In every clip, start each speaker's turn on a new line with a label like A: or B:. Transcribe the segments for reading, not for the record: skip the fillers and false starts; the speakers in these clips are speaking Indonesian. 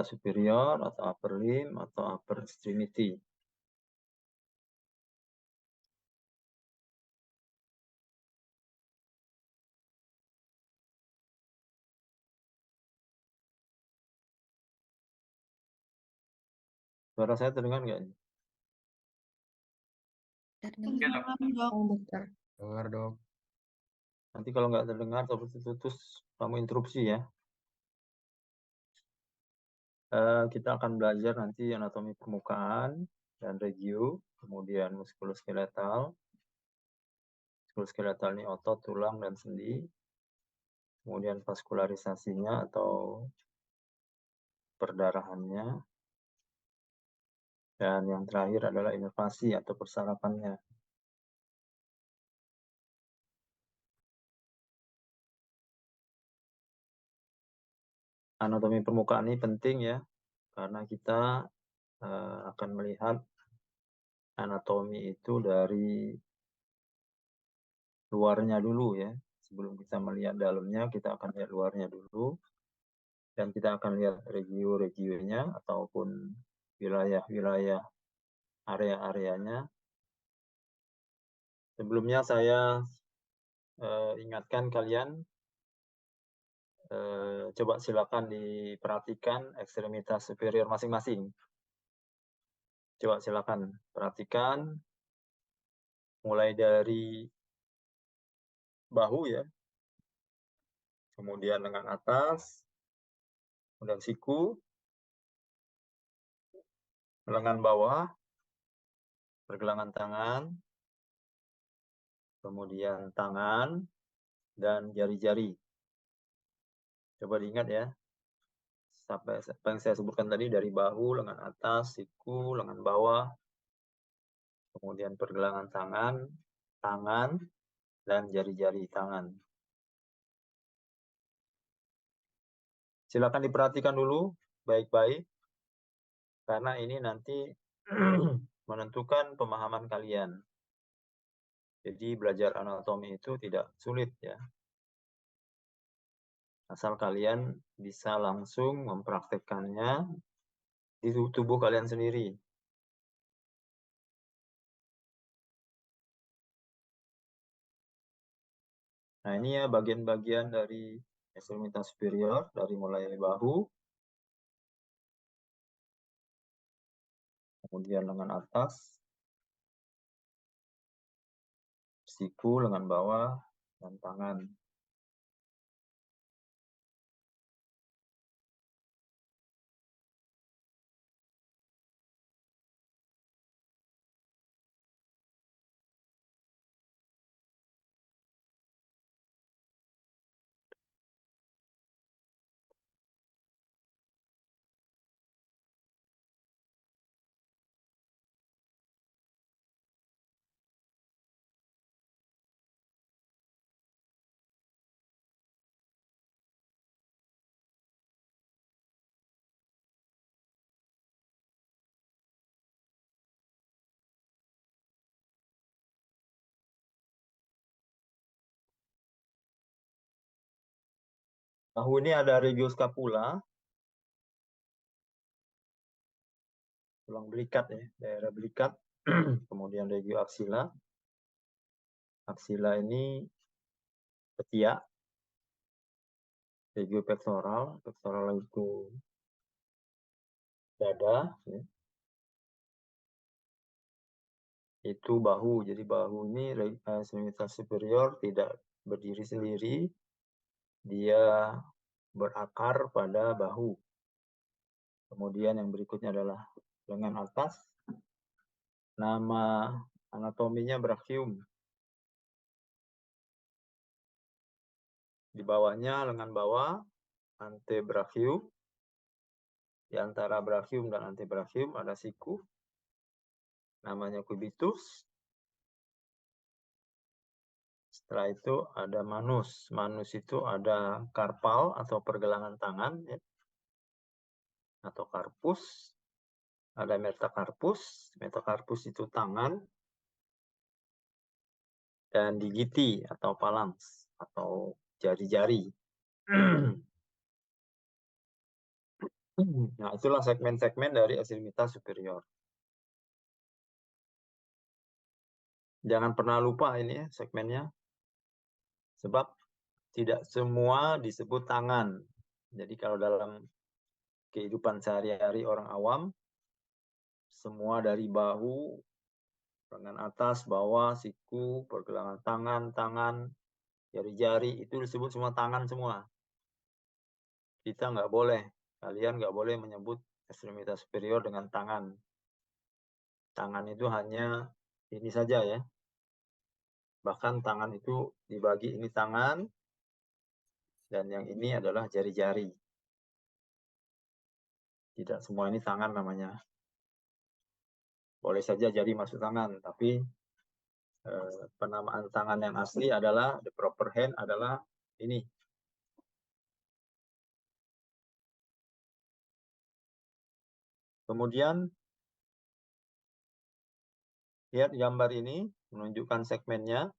A: ekstremitas superior atau upper limb atau upper extremity. Suara saya terdengar nggak ini?
B: Terdengar, dokter.
C: Dengar dok.
A: Nanti kalau nggak terdengar atau putus-putus, kamu interupsi ya. Kita akan belajar nanti anatomi permukaan dan regio, kemudian muskuloskeletal. Muskuloskeletal ini otot, tulang, dan sendi. Kemudian vaskularisasinya atau perdarahannya. Dan yang terakhir adalah inervasi atau persarafannya. Anatomi permukaan ini penting ya, karena kita akan melihat anatomi itu dari luarnya dulu ya. Sebelum kita melihat dalamnya, kita akan lihat luarnya dulu. Dan kita akan lihat regio-regionya ataupun wilayah-wilayah area-areanya. Sebelumnya saya ingatkan kalian, coba silakan diperhatikan ekstremitas superior masing-masing. Coba silakan perhatikan mulai dari bahu ya, kemudian lengan atas, kemudian siku, lengan bawah, pergelangan tangan, kemudian tangan, dan jari-jari. Coba diingat ya, sampai apa yang saya sebutkan tadi dari bahu, lengan atas, siku, lengan bawah, kemudian pergelangan tangan, dan jari-jari tangan. Silakan diperhatikan dulu baik-baik, karena ini nanti menentukan pemahaman kalian. Jadi belajar anatomi itu tidak sulit ya. Asal kalian bisa langsung mempraktekkannya di tubuh kalian sendiri. Nah ini ya bagian-bagian dari ekstremitas superior, dari mulai bahu, kemudian lengan atas, siku, lengan bawah, dan tangan. Bahu ini ada regio scapula, tulang belikat ya, daerah belikat, kemudian regio axilla. Axilla ini ketiak, regio pectoral, pectoral itu dada, ya. Itu bahu. Jadi bahu ini ekstremitas superior tidak berdiri sendiri, dia berakar pada bahu. Kemudian yang berikutnya adalah lengan atas. Nama anatominya brachium. Di bawahnya lengan bawah, antebrachium. Di antara brachium dan antebrachium ada siku, namanya cubitus. Setelah itu ada manus. Manus itu ada karpal atau pergelangan tangan, ya. Atau karpus. Ada metakarpus. Metakarpus itu tangan. Dan digiti atau phalanx atau jari-jari. Nah, itulah segmen-segmen dari ekstremitas superior. Jangan pernah lupa ini ya, segmennya. Sebab tidak semua disebut tangan. Jadi kalau dalam kehidupan sehari-hari orang awam, semua dari bahu, lengan atas, bawah, siku, pergelangan tangan, jari-jari, itu disebut semua tangan semua. Kita nggak boleh, kalian nggak boleh menyebut ekstremitas superior dengan tangan. Tangan itu hanya ini saja ya. Bahkan tangan itu dibagi, ini tangan, dan yang ini adalah jari-jari. Tidak semua ini tangan namanya. Boleh saja jari masuk tangan, tapi penamaan tangan yang asli adalah, the proper hand adalah ini. Kemudian, lihat gambar ini, menunjukkan segmennya.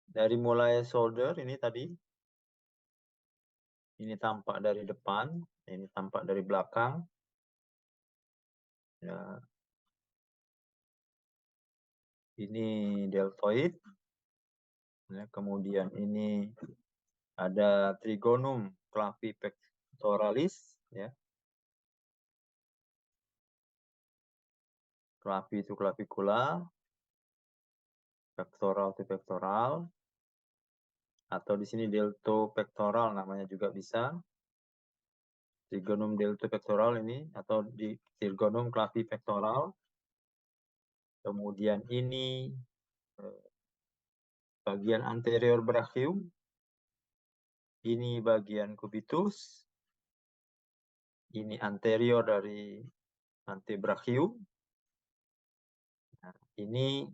A: Dari mulai shoulder ini tadi, ini tampak dari depan, ini tampak dari belakang. Ya. Ini deltoid. Ya, kemudian ini ada trigonum clavipectoralis. Ya. Clavi itu clavicula, pectoral itu pectoral, atau di sini deltopectoral namanya juga bisa. Trigonum deltopectoral ini, atau di trigonum clavipectoral. Kemudian ini bagian anterior brachium, ini bagian cubitus, ini anterior dari antebrachium, nah, ini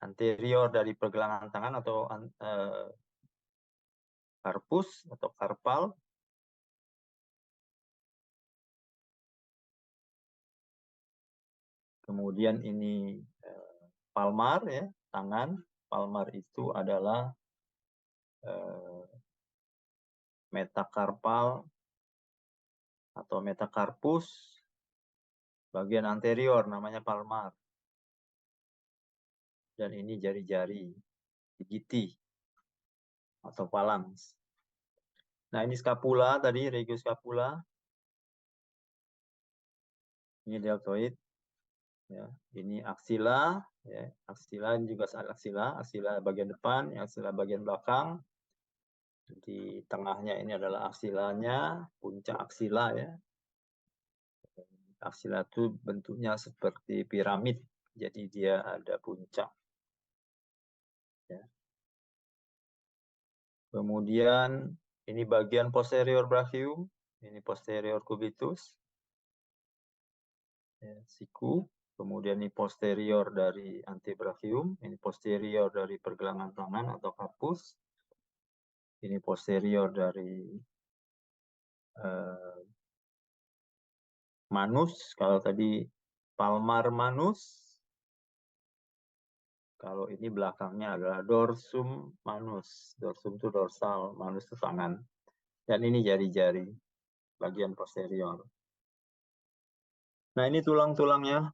A: anterior dari pergelangan tangan atau carpus atau carpal. Kemudian ini palmar ya, tangan. Palmar itu adalah metakarpal atau metacarpus bagian anterior namanya palmar. Dan ini jari-jari digiti atau phalanx. Nah, ini scapula tadi, regioscapula. Ini deltoid. Ya, ini aksila, ya. Aksila ini juga aksila, aksila bagian depan, aksila bagian belakang. Di tengahnya ini adalah aksilanya, puncak aksila ya. Aksila itu bentuknya seperti piramid, jadi dia ada puncak. Ya. Kemudian ini bagian posterior brachium, ini posterior cubitus, ya, siku. Kemudian ini posterior dari antebrachium, ini posterior dari pergelangan tangan atau carpus. Ini posterior dari manus, kalau tadi palmar manus. Kalau ini belakangnya adalah dorsum manus. Dorsum itu dorsal, manus itu tangan. Dan ini jari-jari, bagian posterior. Nah, ini tulang-tulangnya.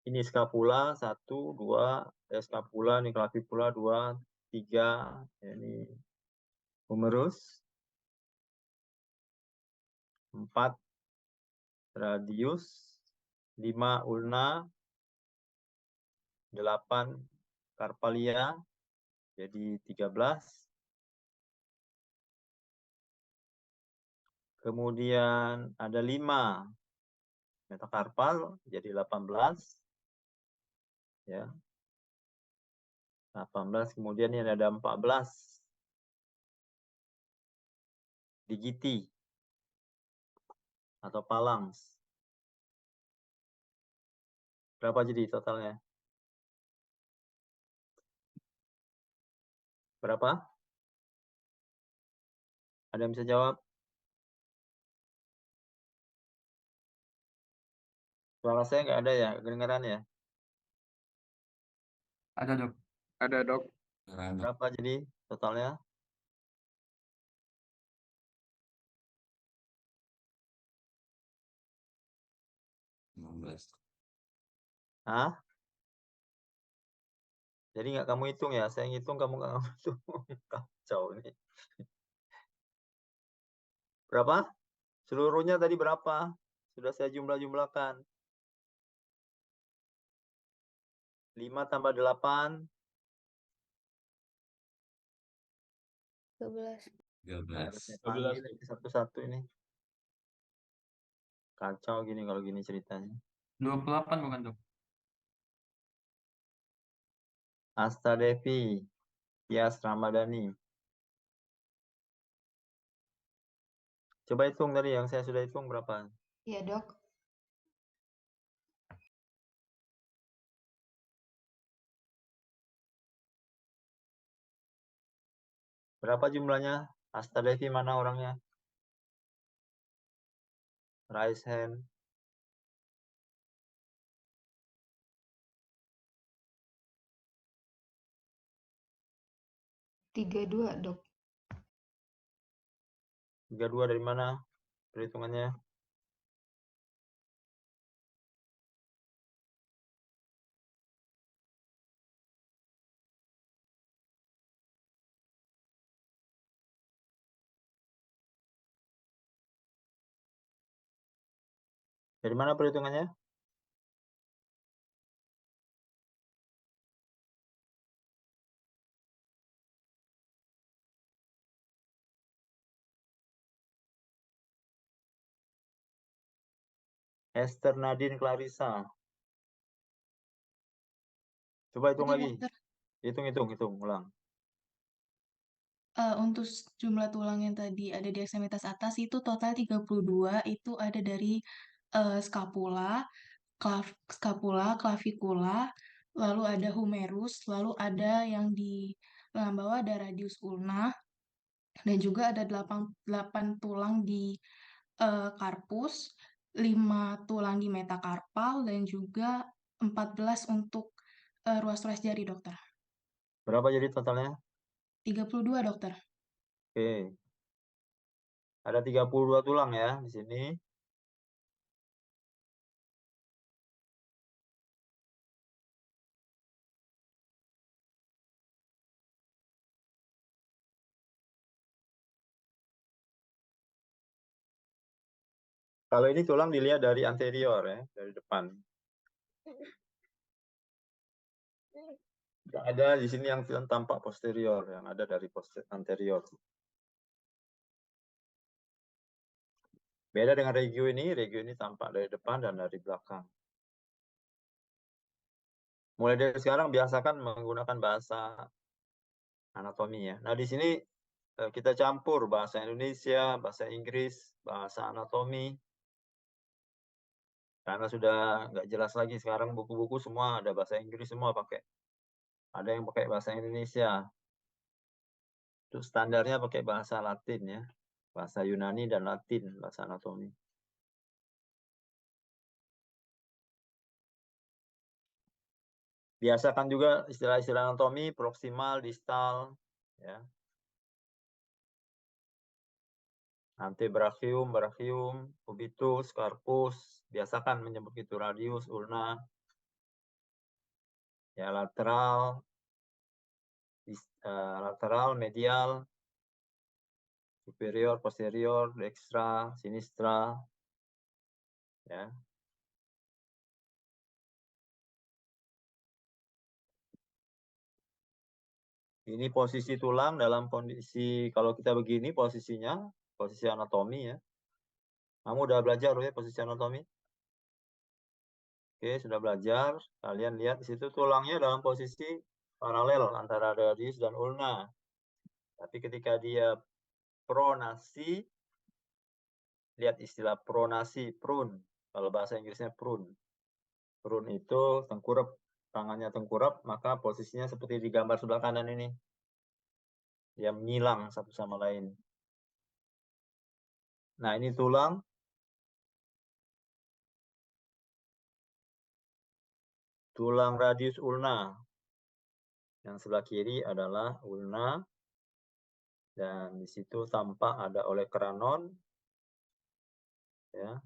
A: Ini scapula, 1, 2, scapula, ini clavicula, 2, 3, ini humerus, 4, radius, 5, ulna, 8, carpalia, jadi 13. Kemudian ada 5 metakarpal, jadi 18. Ya. 18, kemudian ini ada 14 digiti atau phalanx. Berapa jadi totalnya? Berapa? Ada yang bisa jawab? Suara saya nggak ada ya, kedengaran ya?
C: Ada, Dok.
D: Ada, Dok.
A: Berapa jadi totalnya? Hah? Jadi nggak kamu hitung ya? Saya ngitung, kamu nggak kamu hitung. Kacau ini. Berapa? Seluruhnya tadi berapa? Sudah saya jumlah-jumlahkan. 5 tambah 8.
B: 12.
A: Harus saya panggil satu-satu ini. Kacau gini kalau gini ceritanya.
C: 28 bukan, Dok?
A: Asta Devi, Tias Ramadhani. Coba hitung tadi yang saya sudah hitung berapa?
B: Iya, Dok.
A: Berapa jumlahnya? Asta Devi mana orangnya? Raise hand.
B: 32, Dok.
A: 32 dari mana? Perhitungannya. Dari mana perhitungannya? Esther Nadine Clarissa. Coba hitung
E: Tadi,
A: lagi.
E: Dokter,
A: Hitung, ulang.
E: untuk jumlah tulang yang tadi ada di ekstremitas atas itu total 32, itu ada dari scapula, clavikula, lalu ada humerus, lalu ada yang di lengan bawah ada radius ulna, dan juga ada 8 tulang di karpus, 5 tulang di metakarpal, dan juga 14 untuk ruas-ruas jari, Dokter.
A: Berapa jadi totalnya?
E: 32, Dokter.
A: Oke. Ada 32 tulang ya di sini. Kalau ini tulang dilihat dari anterior ya, dari depan. Tidak ada di sini yang tampak posterior, yang ada dari anterior. Beda dengan regio ini tampak dari depan dan dari belakang. Mulai dari sekarang biasakan menggunakan bahasa anatomi ya. Nah di sini kita campur bahasa Indonesia, bahasa Inggris, bahasa anatomi. Karena sudah nggak jelas lagi sekarang buku-buku semua ada bahasa Inggris semua pakai. Ada yang pakai bahasa Indonesia. Untuk standarnya pakai bahasa Latin ya. Bahasa Yunani dan Latin, bahasa anatomi. Biasakan juga istilah-istilah anatomi, proksimal, distal, ya. Antebrachium, brachium, cubitus, carpus, biasakan menyebut itu radius, ulna, ya lateral, medial, superior, posterior, dextra, sinistra, ya. Ini posisi tulang dalam kondisi, kalau kita begini posisinya, posisi anatomi ya. Kamu udah belajar ya posisi anatomi? Oke, sudah belajar. Kalian lihat di situ tulangnya dalam posisi paralel antara radius dan ulna. Tapi ketika dia pronasi, lihat istilah pronasi, prune. Kalau bahasa Inggrisnya prune. Prune itu tengkurap, tangannya tengkurap, maka posisinya seperti di gambar sebelah kanan ini. Dia menyilang satu sama lain. Nah, ini tulang radius ulna. Yang sebelah kiri adalah ulna. Dan di situ tampak ada olekeranon. Ya.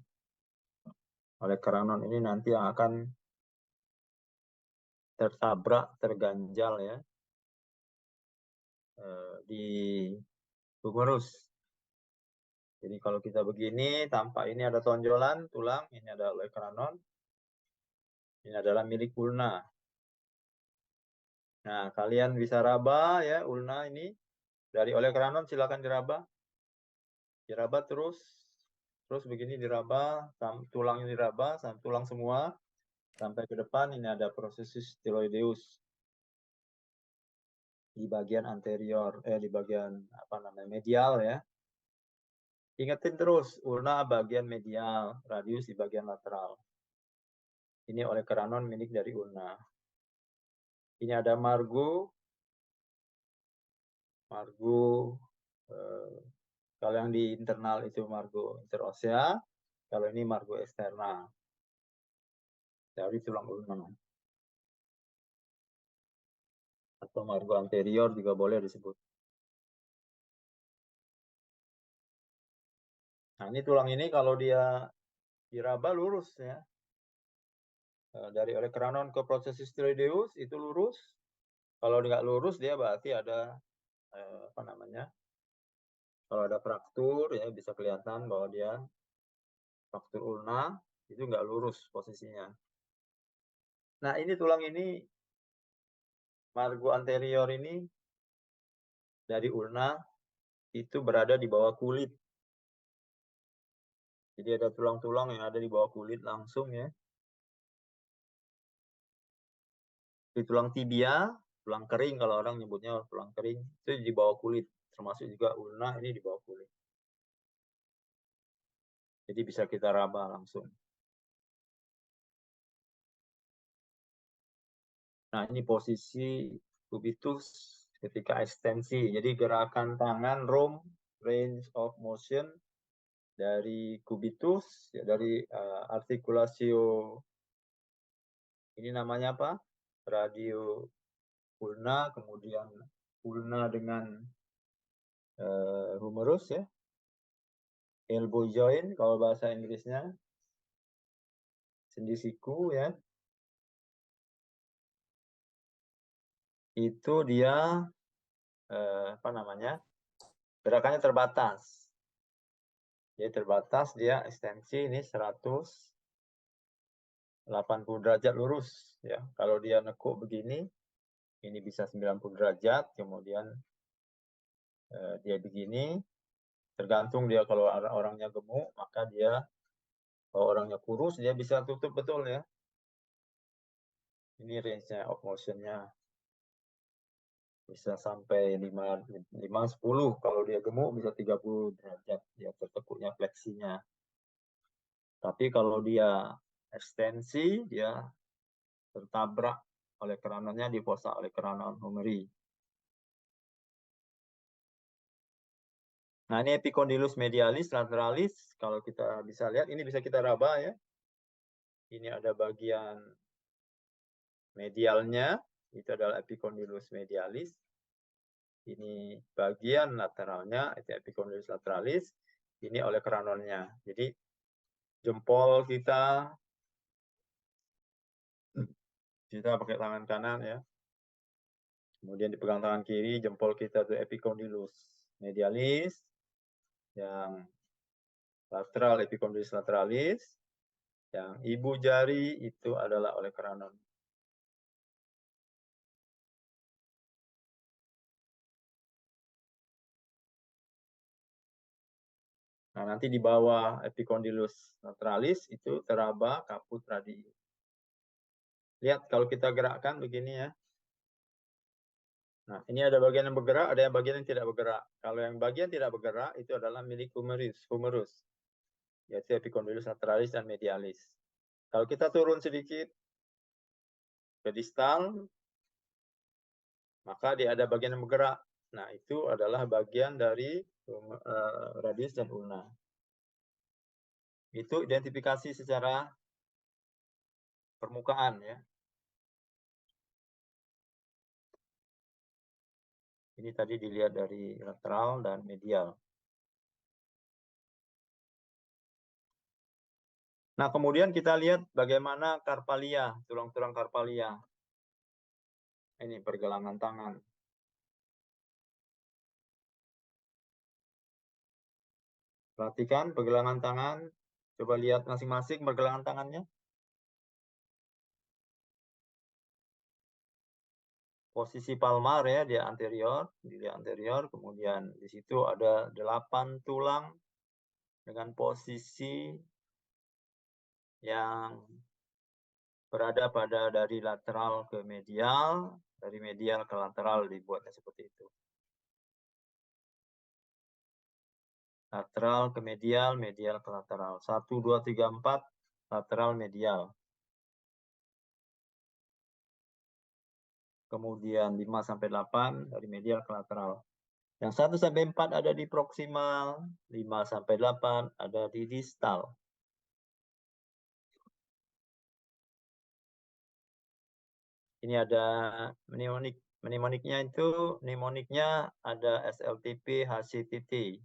A: Olekeranon ini nanti yang akan tertabrak, terganjal ya di humerus. Jadi kalau kita begini, tampak ini ada tonjolan tulang, ini ada olekeranon. Ini adalah milik ulna. Nah, kalian bisa raba ya ulna ini dari olekeranon, silakan diraba. Diraba terus begini diraba, tulangnya diraba, tulang semua sampai ke depan. Ini ada prosesus styloideus di bagian anterior, di bagian apa namanya medial ya. Ingetin terus, ulna bagian medial, radius di bagian lateral. Ini olekeranon milik dari ulna. Ini ada margo. Kalau yang di internal itu margo interosea, kalau ini margo eksternal dari tulang ulna. Atau margo anterior juga boleh disebut. Nah, ini tulang ini kalau dia diraba lurus ya. Dari olekeranon ke prosesus styloideus itu lurus. Kalau nggak lurus dia berarti ada apa namanya? Kalau ada fraktur ya bisa kelihatan bahwa dia fraktur ulna, itu nggak lurus posisinya. Nah, ini tulang ini margo anterior ini dari ulna itu berada di bawah kulit. Jadi ada tulang-tulang yang ada di bawah kulit langsung ya. Di tulang tibia, tulang kering kalau orang nyebutnya tulang kering, itu di bawah kulit. Termasuk juga ulna ini di bawah kulit. Jadi bisa kita raba langsung. Nah, ini posisi kubitus ketika ekstensi. Jadi gerakan tangan, range of motion dari kubitus, ya, dari artikulasio, ini namanya apa? Radio ulna, kemudian ulna dengan humerus ya. Elbow joint kalau bahasa Inggrisnya. Sendi siku ya. Itu dia apa namanya? Gerakannya terbatas. Jadi terbatas, dia ekstensi ini 180 derajat lurus ya. Kalau dia nekuk begini, ini bisa 90 derajat, kemudian dia begini, tergantung dia kalau orangnya gemuk, maka dia kalau orangnya kurus dia bisa tutup betul ya. Ini range-nya of motion-nya bisa sampai 5-10, kalau dia gemuk bisa 30 derajat dia tertekuknya, fleksinya. Tapi kalau dia ekstensi, dia tertabrak oleh keranonnya di fossa oleh keranon humeri. Nah, ini epicondylus medialis, lateralis. Kalau kita bisa lihat, ini bisa kita raba ya. Ini ada bagian medialnya, itu adalah epicondylus medialis. Ini bagian lateralnya, itu epicondylus lateralis. Ini oleh keranonnya. Jadi jempol kita pakai tangan kanan ya. Kemudian dipegang tangan kiri, jempol kita itu epicondylus medialis. Yang lateral epicondylus lateralis. Yang ibu jari itu adalah oleh keranon. Nah, nanti di bawah epicondylus lateralis itu teraba caput radii. Lihat kalau kita gerakkan begini ya. Nah, ini ada bagian yang bergerak, ada yang bagian yang tidak bergerak. Kalau yang bagian tidak bergerak itu adalah milik humerus. Yaitu epicondylus lateralis dan medialis. Kalau kita turun sedikit ke distal, maka dia ada bagian yang bergerak. Nah, itu adalah bagian dari radius dan ulna. Itu identifikasi secara permukaan ya. Ini tadi dilihat dari lateral dan medial. Nah, kemudian kita lihat bagaimana karpalia, tulang-tulang karpalia. Ini pergelangan tangan. Perhatikan pergelangan tangan. Coba lihat masing-masing pergelangan tangannya. Posisi palmar ya, dia anterior, dilihat anterior. Kemudian di situ ada 8 tulang dengan posisi yang berada pada dari lateral ke medial, dari medial ke lateral dibuatnya seperti itu. Lateral ke medial, medial ke lateral. 1, 2, 3, 4, lateral medial. Kemudian 5 sampai 8 dari medial ke lateral. Yang 1 sampai 4 ada di proksimal, 5 sampai 8 ada di distal. Ini ada mnemonik. Mnemoniknya itu, mnemoniknya ada SLTP, HCTT.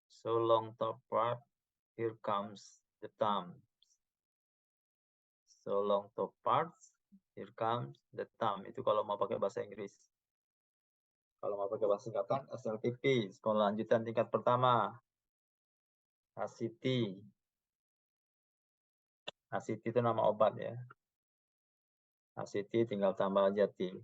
A: So long top part, here comes the thumb. So long top parts, here comes the thumb. Itu kalau mau pakai bahasa Inggris. Kalau mau pakai bahasa singkatan, SLTP, sekolah lanjutan tingkat pertama. HCT. HCT itu nama obat ya. HCT tinggal tambah aja T.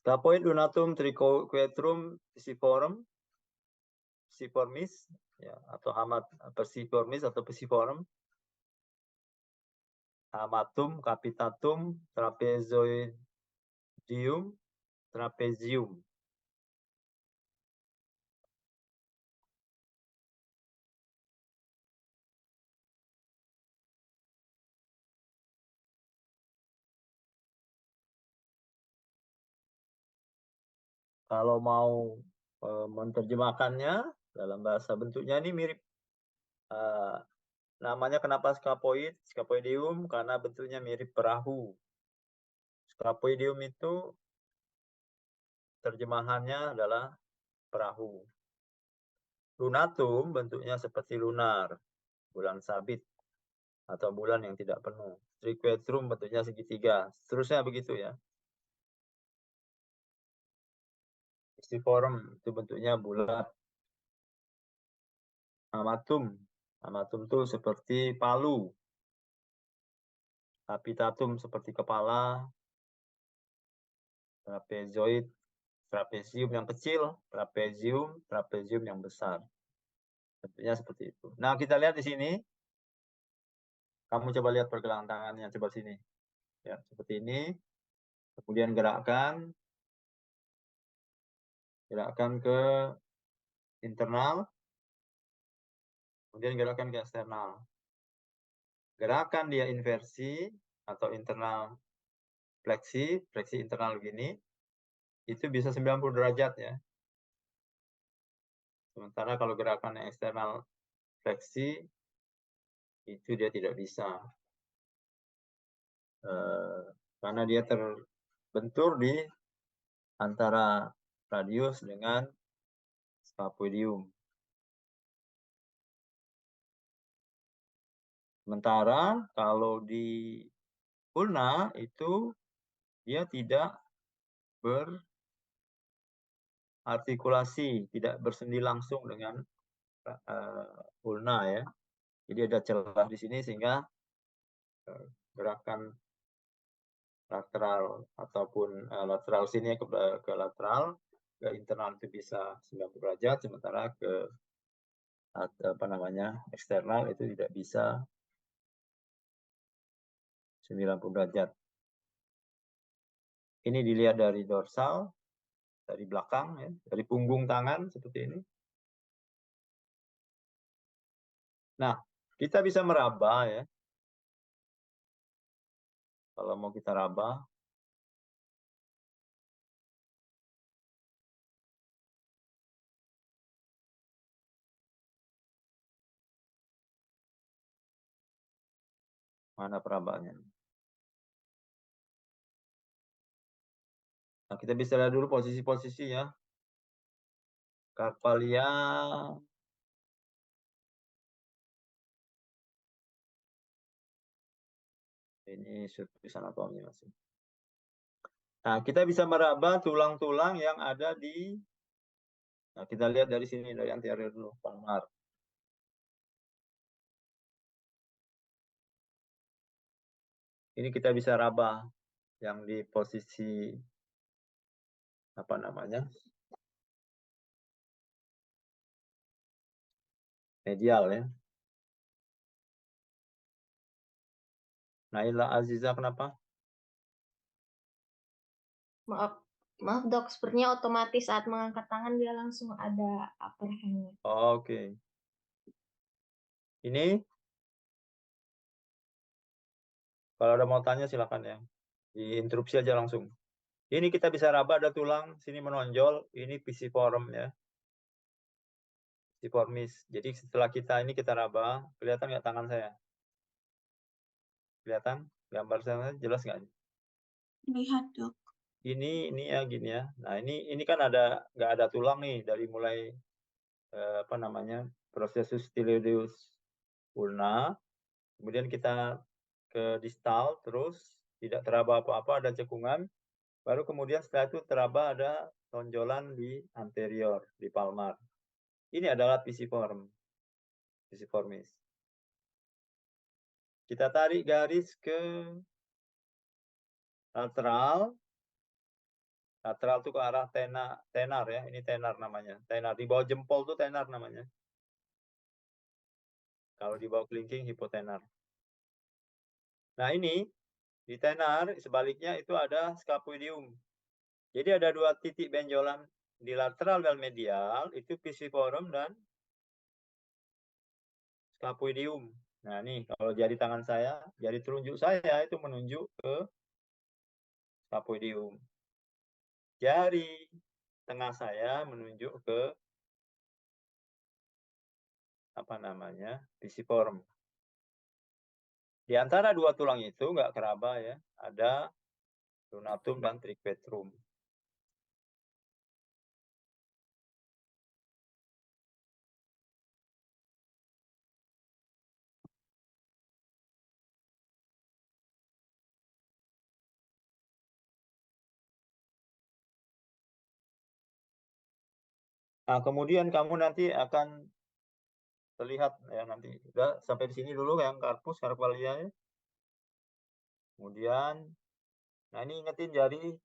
A: Scapoid lunatum triquetrum pisiformis, ya, atau hamat persiformis atau pisiform. Hamatum capitatum trapezium. Kalau mau menerjemahkannya dalam bahasa bentuknya ini mirip. Namanya kenapa scapoid? Scapoideum karena bentuknya mirip perahu. Scapoideum itu terjemahannya adalah perahu. Lunatum bentuknya seperti lunar, bulan sabit, atau bulan yang tidak penuh. Triquetrum bentuknya segitiga. Seterusnya begitu ya. Pisiform itu bentuknya bulat. Hamatum. Hamatum itu seperti palu. Capitatum seperti kepala. Trapezoid, trapezium yang kecil, trapezium yang besar. Bentuknya seperti itu. Nah, kita lihat di sini. Kamu coba lihat pergelangan tangannya, coba sini. Ya, seperti ini. Kemudian gerakkan ke internal, kemudian gerakan ke eksternal. Gerakan dia inversi atau internal fleksi internal begini, itu bisa 90 derajat ya. Sementara kalau gerakan yang eksternal fleksi, itu dia tidak bisa. Karena dia terbentur di antara radius dengan scapoideum. Sementara kalau di ulna itu dia tidak berartikulasi, tidak bersendi langsung dengan ulna ya. Jadi ada celah di sini sehingga gerakan lateral ataupun lateral sini ke lateral ke internal itu bisa 90 derajat, sementara ke eksternal itu tidak bisa 90 derajat. Ini dilihat dari dorsal, dari belakang ya, dari punggung tangan seperti ini. Nah, kita bisa meraba ya. Kalau mau kita raba, mana perabaannya? Nah, kita bisa lihat dulu posisi-posisinya. Karpalia ini tulisan atomnya masih. Nah, kita bisa meraba tulang-tulang yang ada di, nah kita lihat dari sini, dari anterior dulu, palmar. Ini kita bisa raba yang di posisi apa namanya? Medial ya. Nah, inilah Aziza kenapa?
D: Maaf dok, sepertinya otomatis saat mengangkat tangan dia langsung ada upper hand.
A: Oke. Ini kalau ada mau tanya silakan ya. Diinterupsi aja langsung. Ini kita bisa raba ada tulang sini menonjol, ini pisiform ya. Pisiformis. Jadi setelah ini kita raba, kelihatan nggak tangan saya? Kelihatan? Gambar saya jelas nggak?
E: Lihat, Dok.
A: Ini ya gini ya. Nah, ini kan nggak ada tulang nih dari mulai apa namanya? Processus styloideus ulna. Kemudian kita ke distal terus tidak teraba apa-apa, ada cekungan. Baru kemudian setelah itu teraba ada tonjolan di anterior, di palmar. Ini adalah pisiformis. Kita tarik garis ke lateral. Lateral itu ke arah tenar ya. Ini tenar namanya. Tenar. Di bawah jempol itu tenar namanya. Kalau di bawah kelingking hipotenar. Nah ini di tenar sebaliknya itu ada scapuidium. Jadi ada dua titik benjolan di lateral dan medial itu pisiform dan scapuidium. Nah nih kalau jari tangan saya, jari telunjuk saya itu menunjuk ke scapuidium. Jari tengah saya menunjuk ke apa namanya pisiform. Di antara dua tulang itu nggak keraba ya, ada lunatum dan triquetrum. Nah, kemudian kamu nanti akan terlihat ya nanti. Udah sampai di sini dulu yang karpalia ya. Kemudian, nah ini ingetin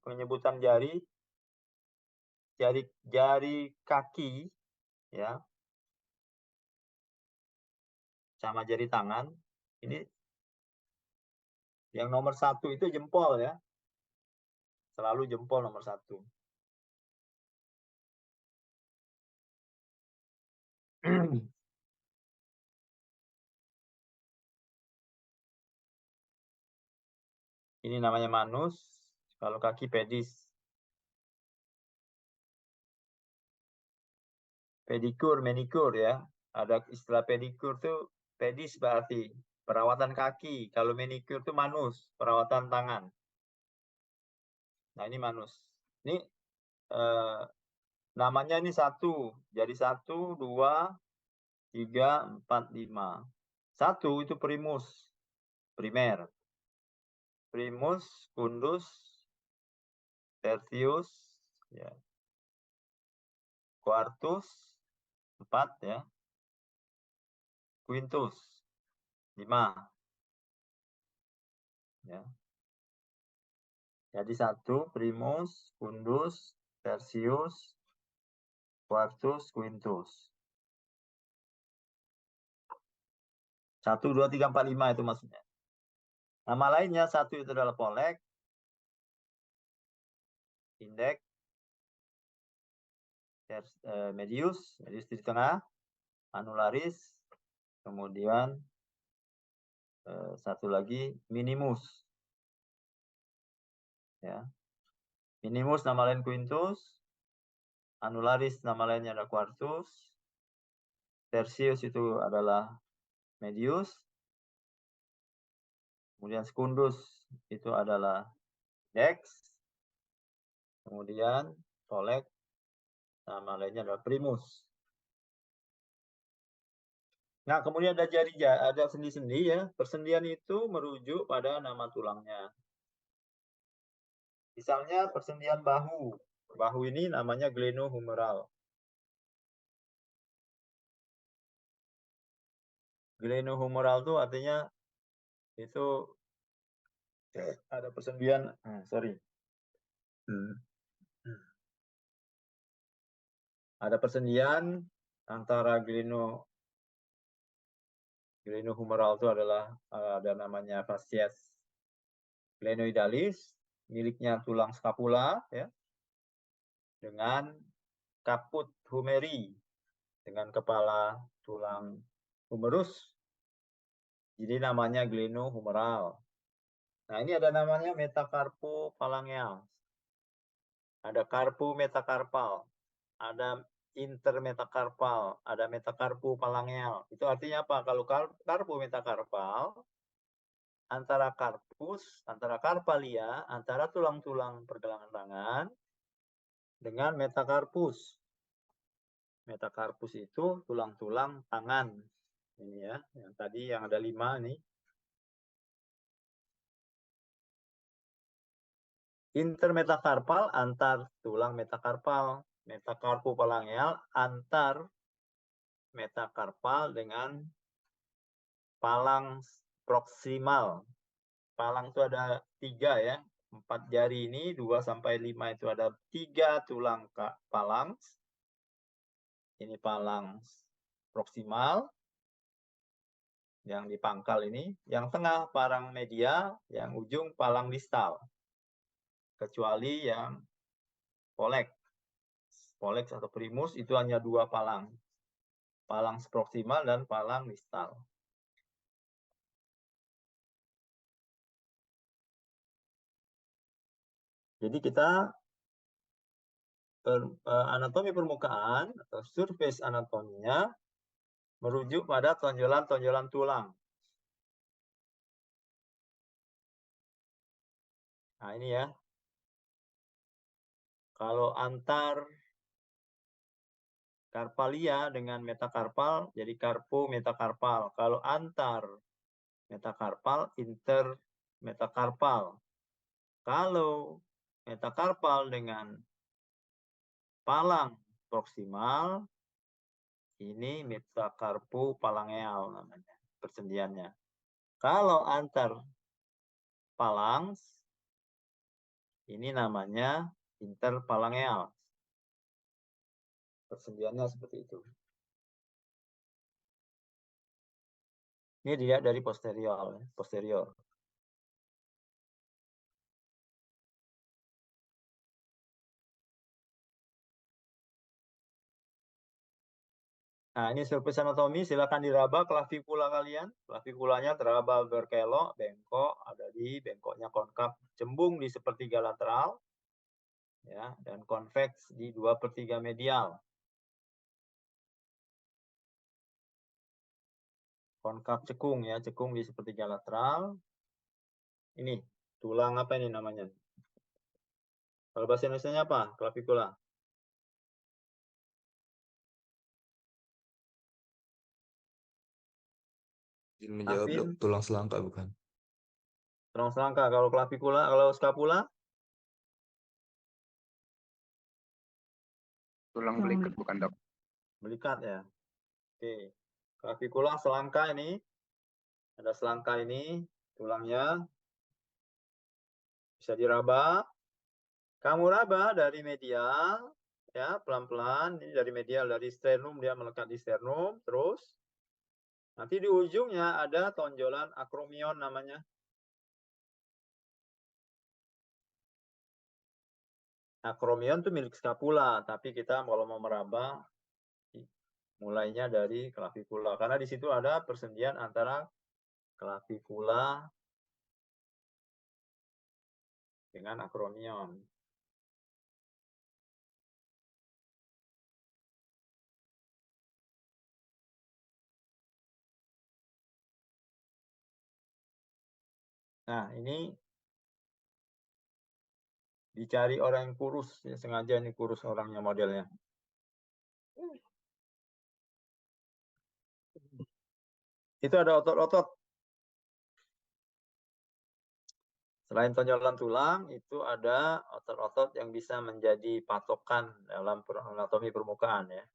A: penyebutan jari kaki ya, sama jari tangan. Ini yang nomor 1 itu jempol ya, selalu jempol nomor 1. Ini namanya manus, kalau kaki pedis. Pedikur, manikur ya. Ada istilah pedikur tuh pedis berarti perawatan kaki. Kalau manikur tuh manus, perawatan tangan. Nah ini manus. Ini namanya ini 1. Jadi 1, 2, 3, 4, 5. 1 itu primer. Primus, fundus, tertius, ya. Quartus, 4 ya. Quintus, 5. Ya. Jadi 1, primus, fundus, tertius, quartus, quintus. 1, 2, 3, 4, 5 itu maksudnya. Nama lainnya 1 itu adalah polek, indeks, medius di tengah, anularis, kemudian satu lagi minimus. Ya. Minimus nama lain quintus, anularis nama lainnya ada quartus, tertius itu adalah medius, kemudian secundus itu adalah dex, Kemudian polek, nama lainnya adalah primus. Nah, kemudian ada ada sendi-sendi ya. Persendian itu merujuk pada nama tulangnya. Misalnya persendian bahu. Bahu ini namanya glenohumeral. Glenohumeral itu artinya itu ada persendian, sorry. Ada persendian antara glenohumeral itu adalah ada namanya fascies glenoidalis, miliknya tulang scapula ya, dengan caput humeri, dengan kepala tulang humerus. Jadi namanya glenohumeral. Nah, ini ada namanya metacarpophalangeal. Ada carpo metacarpal, ada intermetacarpal, ada metacarpophalangeal. Itu artinya apa? Kalau carpo metacarpal, antara carpus, antara carpalia, antara tulang-tulang pergelangan tangan dengan metacarpus. Metacarpus itu tulang-tulang tangan. Ini ya, yang tadi yang ada 5 nih. Intermetacarpal antar tulang metacarpal. Metacarpophalangeal antar metacarpal dengan palang proksimal. Palang itu ada 3 ya. 4 jari ini 2 sampai 5 itu ada 3 tulang palang. Ini palang proksimal yang di pangkal ini. Yang tengah palang medial, yang ujung palang distal. Kecuali yang poleks. Poleks atau primus itu hanya 2 palang. Palang proksimal dan palang distal. Jadi kita anatomi permukaan atau surface anatominya merujuk pada tonjolan-tonjolan tulang. Nah, ini ya. Kalau antar carpalia dengan metacarpal jadi carpo metacarpal. Kalau antar metacarpal intermetacarpal. Kalau metacarpal dengan palang proksimal ini metacarpophalangeal namanya persendiannya. Kalau antar palang ini namanya interphalangeal. Persendiannya seperti itu. Ini dilihat dari posterior. Nah, ini surface anatomi, silakan diraba klavikula kalian. Klavikulanya teraba berkelok, bengkok, ada di bengkoknya konkav, cembung di sepertiga lateral, ya, dan konveks di 2/3 medial. Konkav cekung ya, cekung di sepertiga lateral. Ini tulang apa ini namanya? Kalau bahasa Indonesianya apa? Klavikula.
F: Izin menjawab, Dok.
A: Afin,
F: Tulang selangka bukan?
A: tulang selangka. Kalau klavikula, kalau skapula?
G: Tulang belikat bukan, Dok?
A: Belikat ya. Oke. Klavikula selangka ini. Ada selangka ini, tulangnya bisa diraba. Kamu raba dari medial, ya pelan-pelan. Ini dari medial, dari sternum dia melekat di sternum, terus nanti di ujungnya ada tonjolan akromion namanya. Akromion itu milik skapula, tapi kita kalau mau meraba mulainya dari klavikula, karena di situ ada persendian antara klavikula dengan akromion. Nah, ini Dicari orang yang kurus, ya, sengaja ini kurus orangnya modelnya. Itu ada otot-otot. Selain tonjolan tulang, itu ada otot-otot yang bisa menjadi patokan dalam anatomi permukaan ya.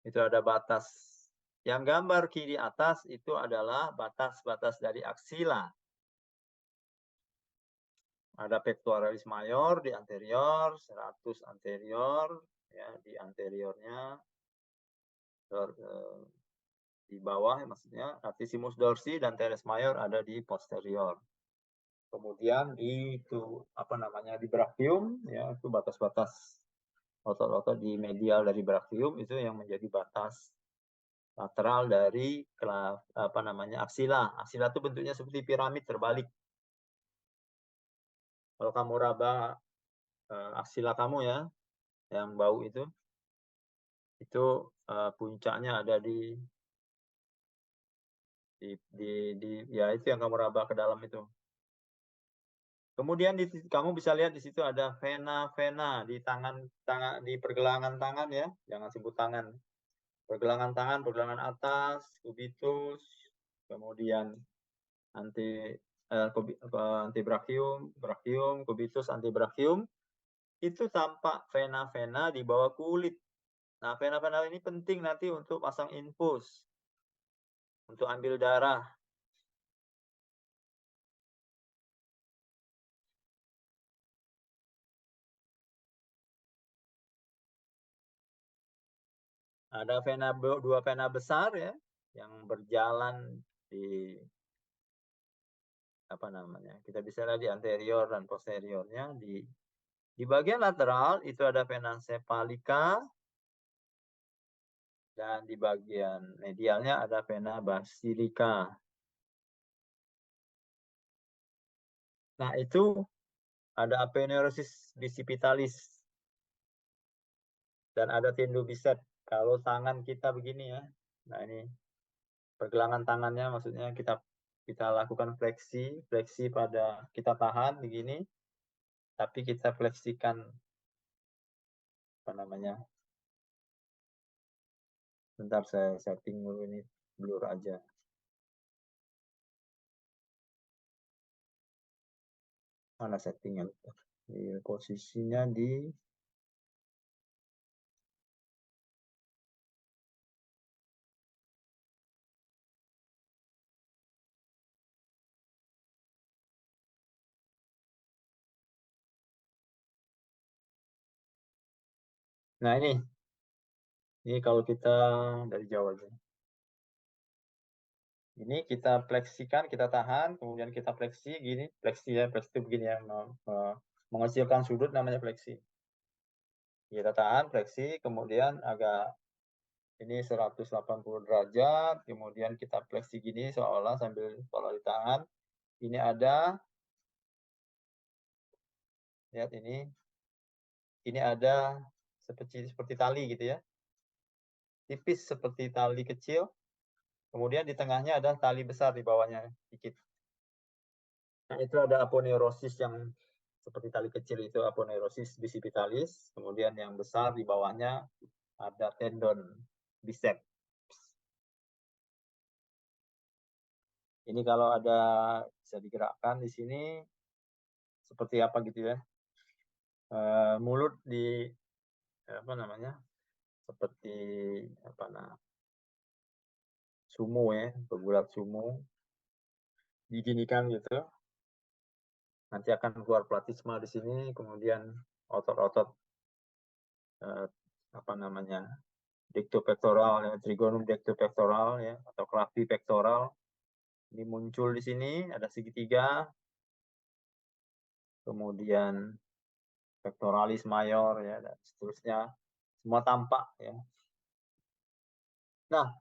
A: Itu ada batas. Yang gambar kiri atas itu adalah batas-batas dari aksila. Ada pectoralis major di anterior, serratus anterior, ya, di anteriornya, di bawah maksudnya, latissimus dorsi dan teres major ada di posterior. Kemudian di itu apa namanya di brachium, ya, itu batas-batas otot-otot di medial dari brachium itu yang menjadi batas lateral dari apa namanya aksila. Aksila itu bentuknya seperti piramid terbalik. Kalau kamu raba aksila kamu ya, yang bau itu puncaknya ada di ya itu yang kamu raba ke dalam itu. Kemudian kamu bisa lihat di situ ada vena di tangan di pergelangan tangan ya, jangan sebut tangan. Pergelangan tangan, pergelangan atas, cubitus, kemudian antebrachium, brachium, cubitus, antebrachium. Itu tampak vena-vena di bawah kulit. Nah, vena-vena ini penting nanti untuk pasang infus, untuk ambil darah. Ada dua vena besar ya, yang berjalan di apa namanya? Kita bisa lihat di anterior dan posteriornya. Di bagian lateral itu ada vena cephalica dan di bagian medialnya ada vena basilica. Nah, itu ada aponeurosis bicipitalis dan ada tendobicep. Kalau tangan kita begini ya. Nah, ini pergelangan tangannya maksudnya kita lakukan fleksi pada kita tahan begini, tapi kita fleksikan apa namanya? Bentar saya setting dulu ini blur aja. Mana settingnya? Posisinya di nah ini kalau kita dari jauh aja. Ini kita fleksikan, kita tahan, kemudian kita fleksi gini, fleksi itu begini ya, menghasilkan sudut namanya fleksi. Kita tahan, fleksi, kemudian agak ini 180 derajat, kemudian kita fleksi gini seolah sambil kalau ditahan. Ini ada, lihat ini ada seperti tali gitu ya, tipis seperti tali kecil. Kemudian di tengahnya ada tali besar di bawahnya dikit. Nah, itu ada aponeurosis yang seperti tali kecil itu aponeurosis bicipitalis. Kemudian yang besar di bawahnya ada tendon biceps. Ini kalau ada bisa digerakkan di sini seperti apa gitu ya. Mulut di apa namanya? Seperti apa sumo ya, berbulat sumo. Diginikan gitu. Nanti akan keluar platisma di sini, kemudian otot-otot apa namanya? Dectopectoral ya, trigonum dectopectoral ya atau clavipectoral. Ini muncul di sini, ada segitiga. Kemudian pectoralis major ya dan seterusnya. Semua tampak ya. Nah,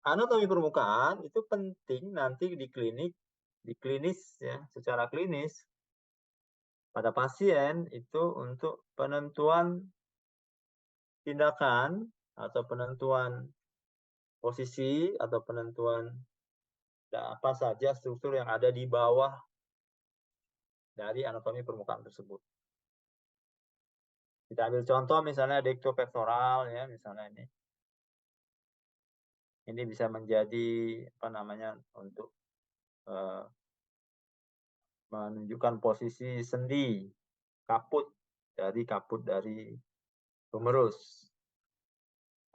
A: anatomi permukaan itu penting nanti di klinis ya, secara klinis pada pasien itu untuk penentuan tindakan atau penentuan posisi atau penentuan apa saja struktur yang ada di bawah dari anatomi permukaan tersebut. Kita ambil contoh misalnya dektopektoral ya, misalnya ini. Ini bisa menjadi apa namanya untuk menunjukkan posisi sendi kaput dari humerus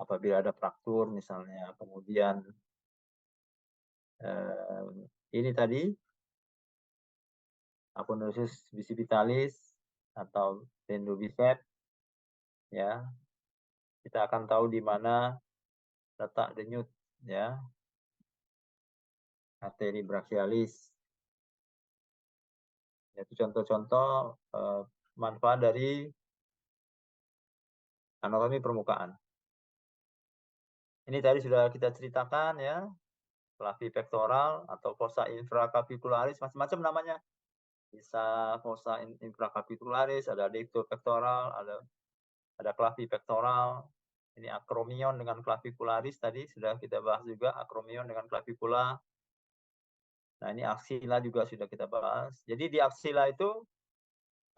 A: apabila ada fraktur misalnya. Kemudian ini tadi aponeurosis bicipitalis atau tendobicep ya. Kita akan tahu di mana letak denyut ya. Arteri brachialis. Itu contoh-contoh manfaat dari anatomi permukaan. Ini tadi sudah kita ceritakan ya, clavipectoral atau fossa infracapitularis, macam-macam namanya. Bisa fossa infracapitularis, ada dektopektoral, ada clavipectoral. Ini acromion dengan clavicularis tadi sudah kita bahas juga, acromion dengan clavicula. Nah, ini axilla juga sudah kita bahas. Jadi di axilla itu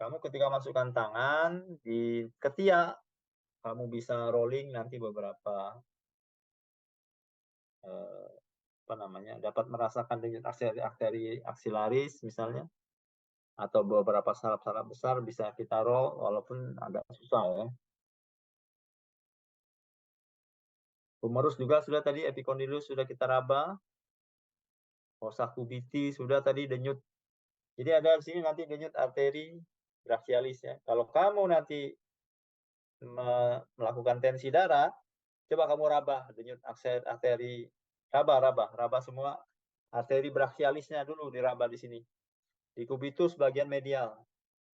A: kamu ketika masukkan tangan di ketiak, kamu bisa rolling nanti beberapa dapat merasakan denyut arteri aksilaris misalnya, atau beberapa saraf-saraf besar bisa kita roll walaupun agak susah ya. Humerus juga sudah tadi, epicondylus sudah kita raba, fossa cubiti sudah tadi denyut. Jadi ada di sini nanti denyut arteri brachialis ya. Kalau kamu nanti melakukan tensi darah, coba kamu raba denyut arteri, raba semua arteri brachialisnya dulu, diraba di sini. Di kubitus bagian medial.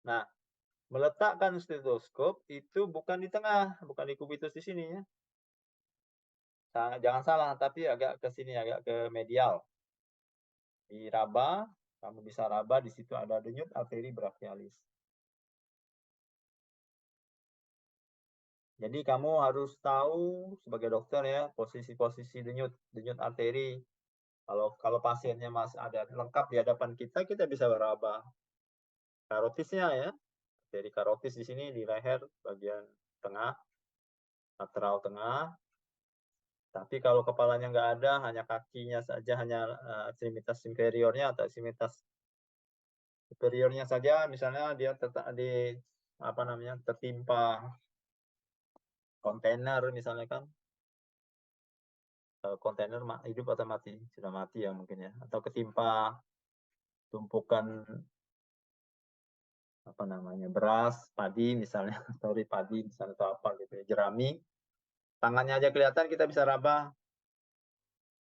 A: Nah, meletakkan stetoskop itu bukan di tengah, bukan di kubitus di sini ya. Jangan salah, tapi agak ke sini, agak ke medial. Diraba, kamu bisa raba, di situ ada denyut arteri brachialis. Jadi kamu harus tahu sebagai dokter ya, posisi-posisi denyut arteri. Kalau pasiennya masih ada lengkap di hadapan kita bisa meraba karotisnya ya. Arteri karotis di sini di leher bagian tengah, lateral tengah. Tapi kalau kepalanya nggak ada, hanya kakinya saja, hanya ekstremitas inferiornya atau ekstremitas superiornya saja, misalnya dia tertimpa kontainer misalnya kan, kontainer hidup atau mati, sudah mati ya mungkin ya, atau ketimpa tumpukan beras, padi misalnya, padi misalnya atau apa gitu ya, jerami, tangannya aja kelihatan kita bisa raba,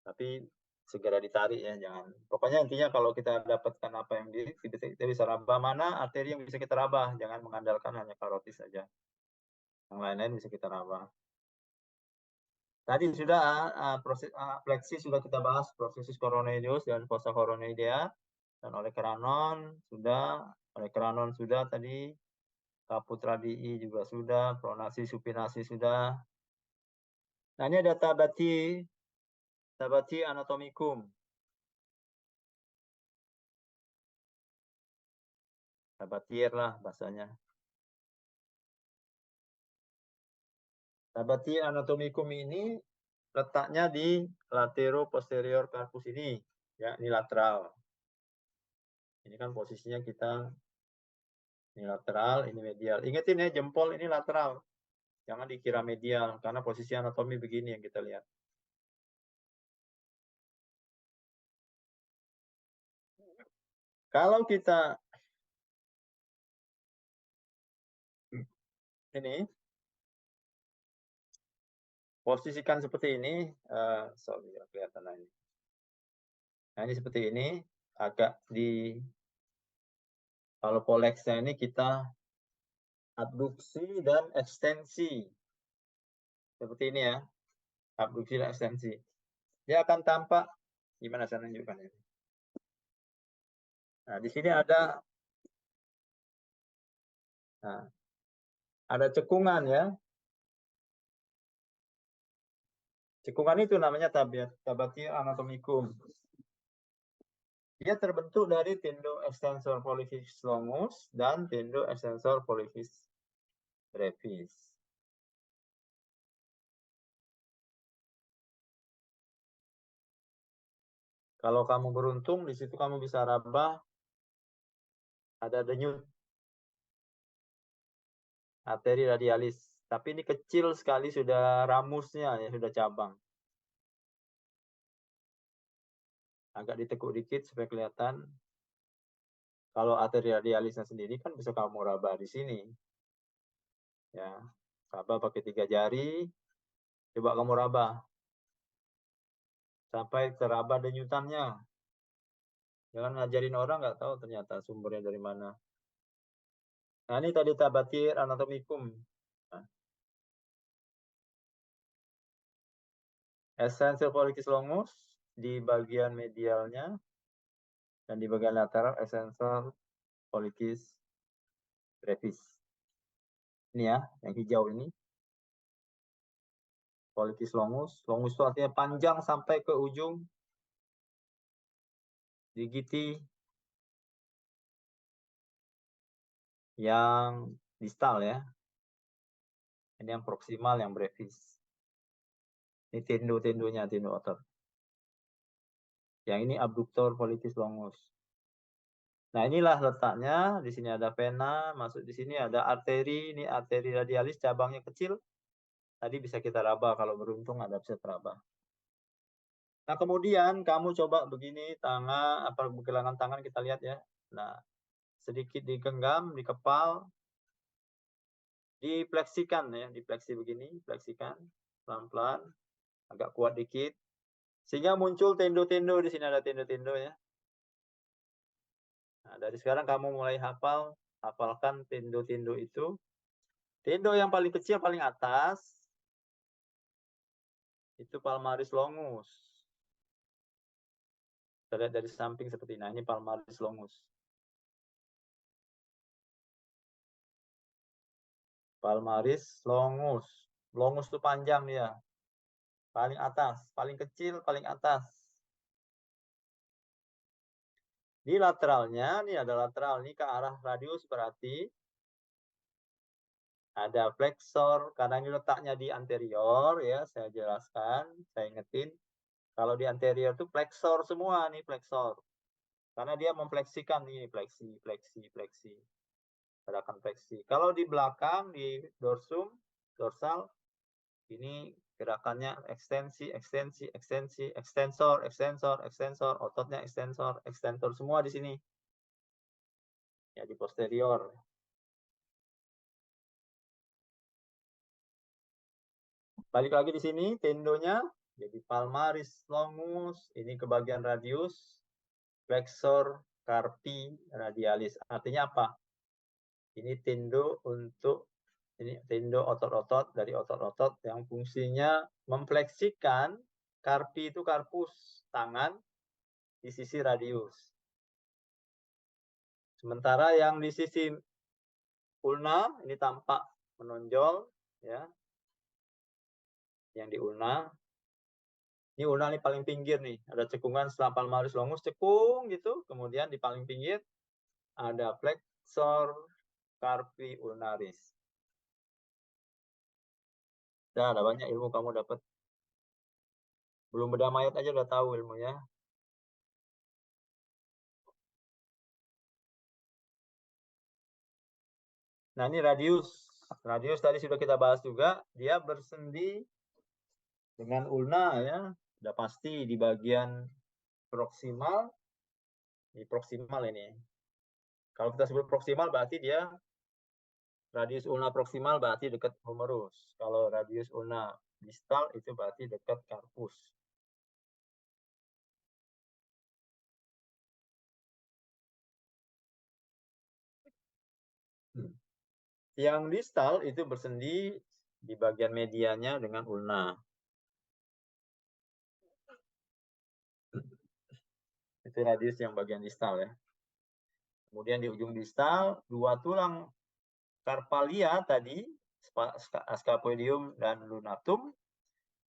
A: tapi segera ditarik ya, jangan. Pokoknya intinya kalau kita dapatkan apa yang kita bisa raba, mana arteri yang bisa kita raba, jangan mengandalkan hanya karotis saja. Yang lain-lain bisa kita raba. Tadi sudah proses plexi sudah kita bahas, prosesus coronoideus dan fossa coronoidea, dan olecranon sudah tadi, caput radii juga sudah, pronasi supinasi sudah. Nah, ini ada tabati anatomicum. Tabatier lah bahasanya. Tabati anatomicum ini letaknya di latero posterior carpus ini, ya, ini lateral. Ini kan posisinya kita ini lateral, ini medial. Ingetin ya, jempol ini lateral. Jangan dikira medial, karena posisi anatomi begini yang kita lihat. Kalau kita ini posisikan seperti ini, sorry, kelihatan ini. Nah, ini seperti ini, agak kalau poleksnya ini kita abduksi dan ekstensi. Seperti ini ya, abduksi dan ekstensi. Dia akan tampak, gimana saya tunjukkan ini. Nah, di sini ada cekungan ya. Cekungan itu namanya tabati anatomicum. Dia terbentuk dari tendo extensor pollicis longus dan tendo extensor pollicis brevis. Kalau kamu beruntung, di situ kamu bisa raba ada denyut, arteri radialis. Tapi ini kecil sekali, sudah ramusnya, ya sudah cabang. Agak ditekuk dikit supaya kelihatan. Kalau arteri radialisnya sendiri kan bisa kamu raba di sini. Ya, raba pakai 3 jari. Coba kamu raba sampai teraba denyutannya. Jangan ngajarin orang nggak tahu ternyata sumbernya dari mana. Nah, ini tadi tabatir anatomikum. Nah, essential pollicis longus di bagian medialnya dan di bagian lateral essential pollicis brevis. Ini ya, yang hijau ini. Pollicis longus. Longus itu artinya panjang sampai ke ujung digiti yang distal ya. Ini yang proksimal, yang brevis. Ini tindo-tindonya, tindo otot. Yang ini abduktor pollicis longus. Nah, inilah letaknya. Di sini ada vena, masuk di sini ada arteri. Ini arteri radialis, cabangnya kecil. Tadi bisa kita raba, kalau beruntung ada bisa teraba. Nah, kemudian kamu coba begini, tangan, apa kehilangan tangan kita lihat ya. Nah, sedikit digenggam, dikepal, dipleksikan ya, dipleksi begini, fleksikan pelan-pelan, agak kuat dikit, sehingga muncul tendo-tendo. Di sini ada tendo-tendo ya. Nah, dari sekarang kamu mulai hafalkan tendo-tendo itu. Tendo yang paling kecil, paling atas, itu palmaris longus. Kita lihat dari samping seperti ini. Nah, ini palmaris longus. Palmaris longus. Longus itu panjang dia. Paling atas, paling kecil, paling atas. Di lateralnya, ini ada lateral, ini ke arah radius berarti ada flexor, karena ini letaknya di anterior ya, saya jelaskan, saya ingetin. Kalau di anterior itu flexor semua nih, flexor. Karena dia memfleksikan nih, fleksi, fleksi, fleksi. Gerakan fleksi. Kalau di belakang, di dorsum, dorsal, ini gerakannya ekstensi, ekstensi, ekstensi, ekstensor, ekstensor, ekstensor, ototnya ekstensor, ekstensor semua di sini. Ya, di posterior. Balik lagi di sini, tendonya. Jadi palmaris longus, ini ke bagian radius, flexor carpi radialis. Artinya apa? Ini tendo untuk, ini tendo otot-otot dari otot-otot yang fungsinya memfleksikan. Carpi itu karpus, tangan di sisi radius. Sementara yang di sisi ulna ini tampak menonjol ya. Yang di ulna. Ini ulna ini paling pinggir nih, ada cekungan setelah palmaris longus, cekung gitu, kemudian di paling pinggir ada flexor carpi ulnaris. Nah, ada banyak ilmu kamu dapat. Belum bedah mayat aja udah tahu ilmunya. Nah, ini radius. Radius tadi sudah kita bahas juga, dia bersendi dengan ulna ya, udah pasti di bagian proksimal. Di proksimal ini. Kalau kita sebut proksimal berarti dia radius ulna proksimal berarti dekat humerus. Kalau radius ulna distal itu berarti dekat karpus. Yang distal itu bersendi di bagian medianya dengan ulna. Itu radius yang bagian distal ya. Kemudian di ujung distal, dua tulang carpalia tadi, scapulium dan lunatum,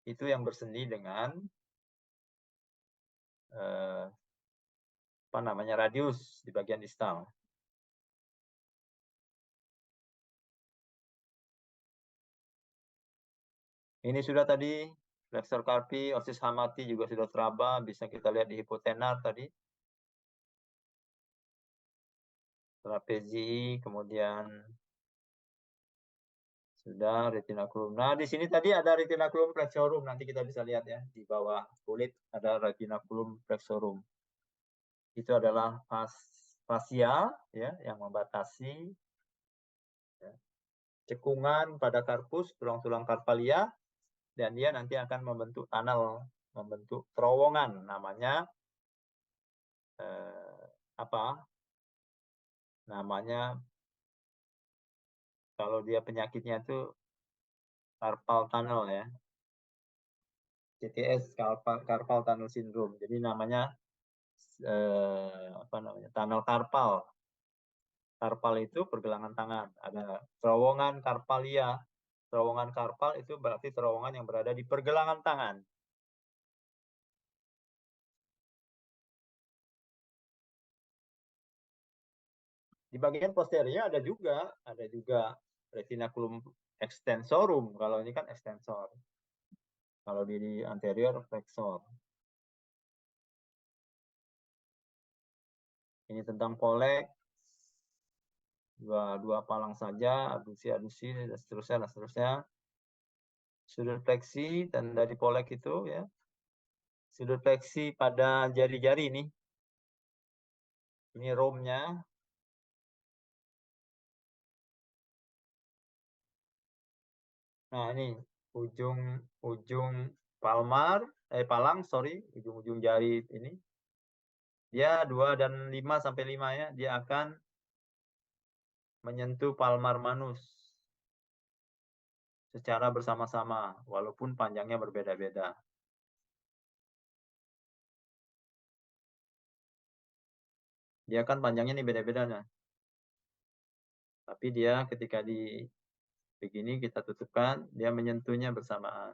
A: itu yang bersendi dengan apa namanya, radius di bagian distal. Ini sudah tadi, flexor carpi, osis hamati juga sudah teraba, bisa kita lihat di hipotenar tadi. Trapezi, kemudian sudah retinaculum. Nah, di sini tadi ada retinaculum flexorum, nanti kita bisa lihat ya, di bawah kulit ada retinaculum flexorum. Itu adalah fascia ya, yang membatasi ya, cekungan pada karpus, tulang-tulang karpalia, dan dia nanti akan membentuk tunnel, membentuk terowongan, namanya apa? Namanya kalau dia penyakitnya itu carpal tunnel ya, CTS, carpal tunnel syndrome. Jadi namanya apa namanya, tunnel carpal. Carpal itu pergelangan tangan. Ada terowongan carpalia. Terowongan carpal itu berarti terowongan yang berada di pergelangan tangan. Di bagian posterior ada juga retinaculum extensorum. Kalau ini kan extensor. Kalau di anterior flexor. Ini tentang polek. Dua palang saja, adusi, dan seterusnya. Sudut fleksi tanda di polek itu ya. Sudut fleksi pada jari-jari ini. Ini romnya. Nah, ini ujung palang, ujung jari ini. Dia 2 dan 5 sampai 5 ya, dia akan menyentuh palmar manus secara bersama-sama walaupun panjangnya berbeda-beda. Dia kan panjangnya nih beda-beda nah. Tapi dia ketika di begini kita tutupkan, dia menyentuhnya bersamaan.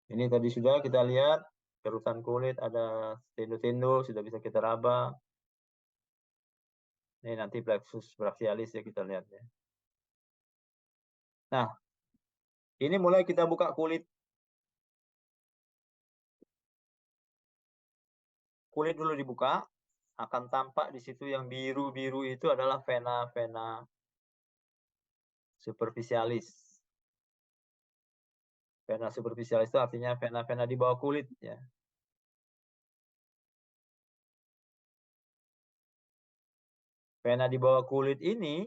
A: Ini tadi sudah kita lihat, kerutan kulit, ada tendo-tendo, sudah bisa kita raba. Ini nanti plexus brachialis ya kita lihat ya. Nah, ini mulai kita buka kulit. Kulit dulu dibuka, akan tampak di situ yang biru-biru itu adalah vena-vena superficialis. Vena superficialis itu artinya vena-vena di bawah kulit ya. Vena di bawah kulit ini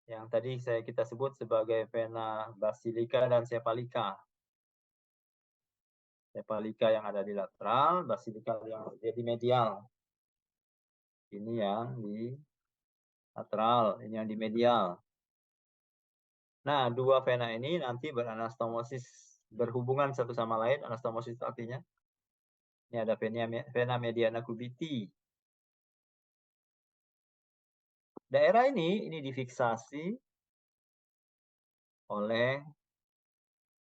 A: yang tadi kita sebut sebagai vena basilica dan cephalica. Cephalica yang ada di lateral, basilica yang ada di medial. Ini yang di lateral, ini yang di medial. Nah, dua vena ini nanti beranastomosis, berhubungan satu sama lain. Anastomosis artinya ini ada vena mediana cubiti. Daerah ini difiksasi oleh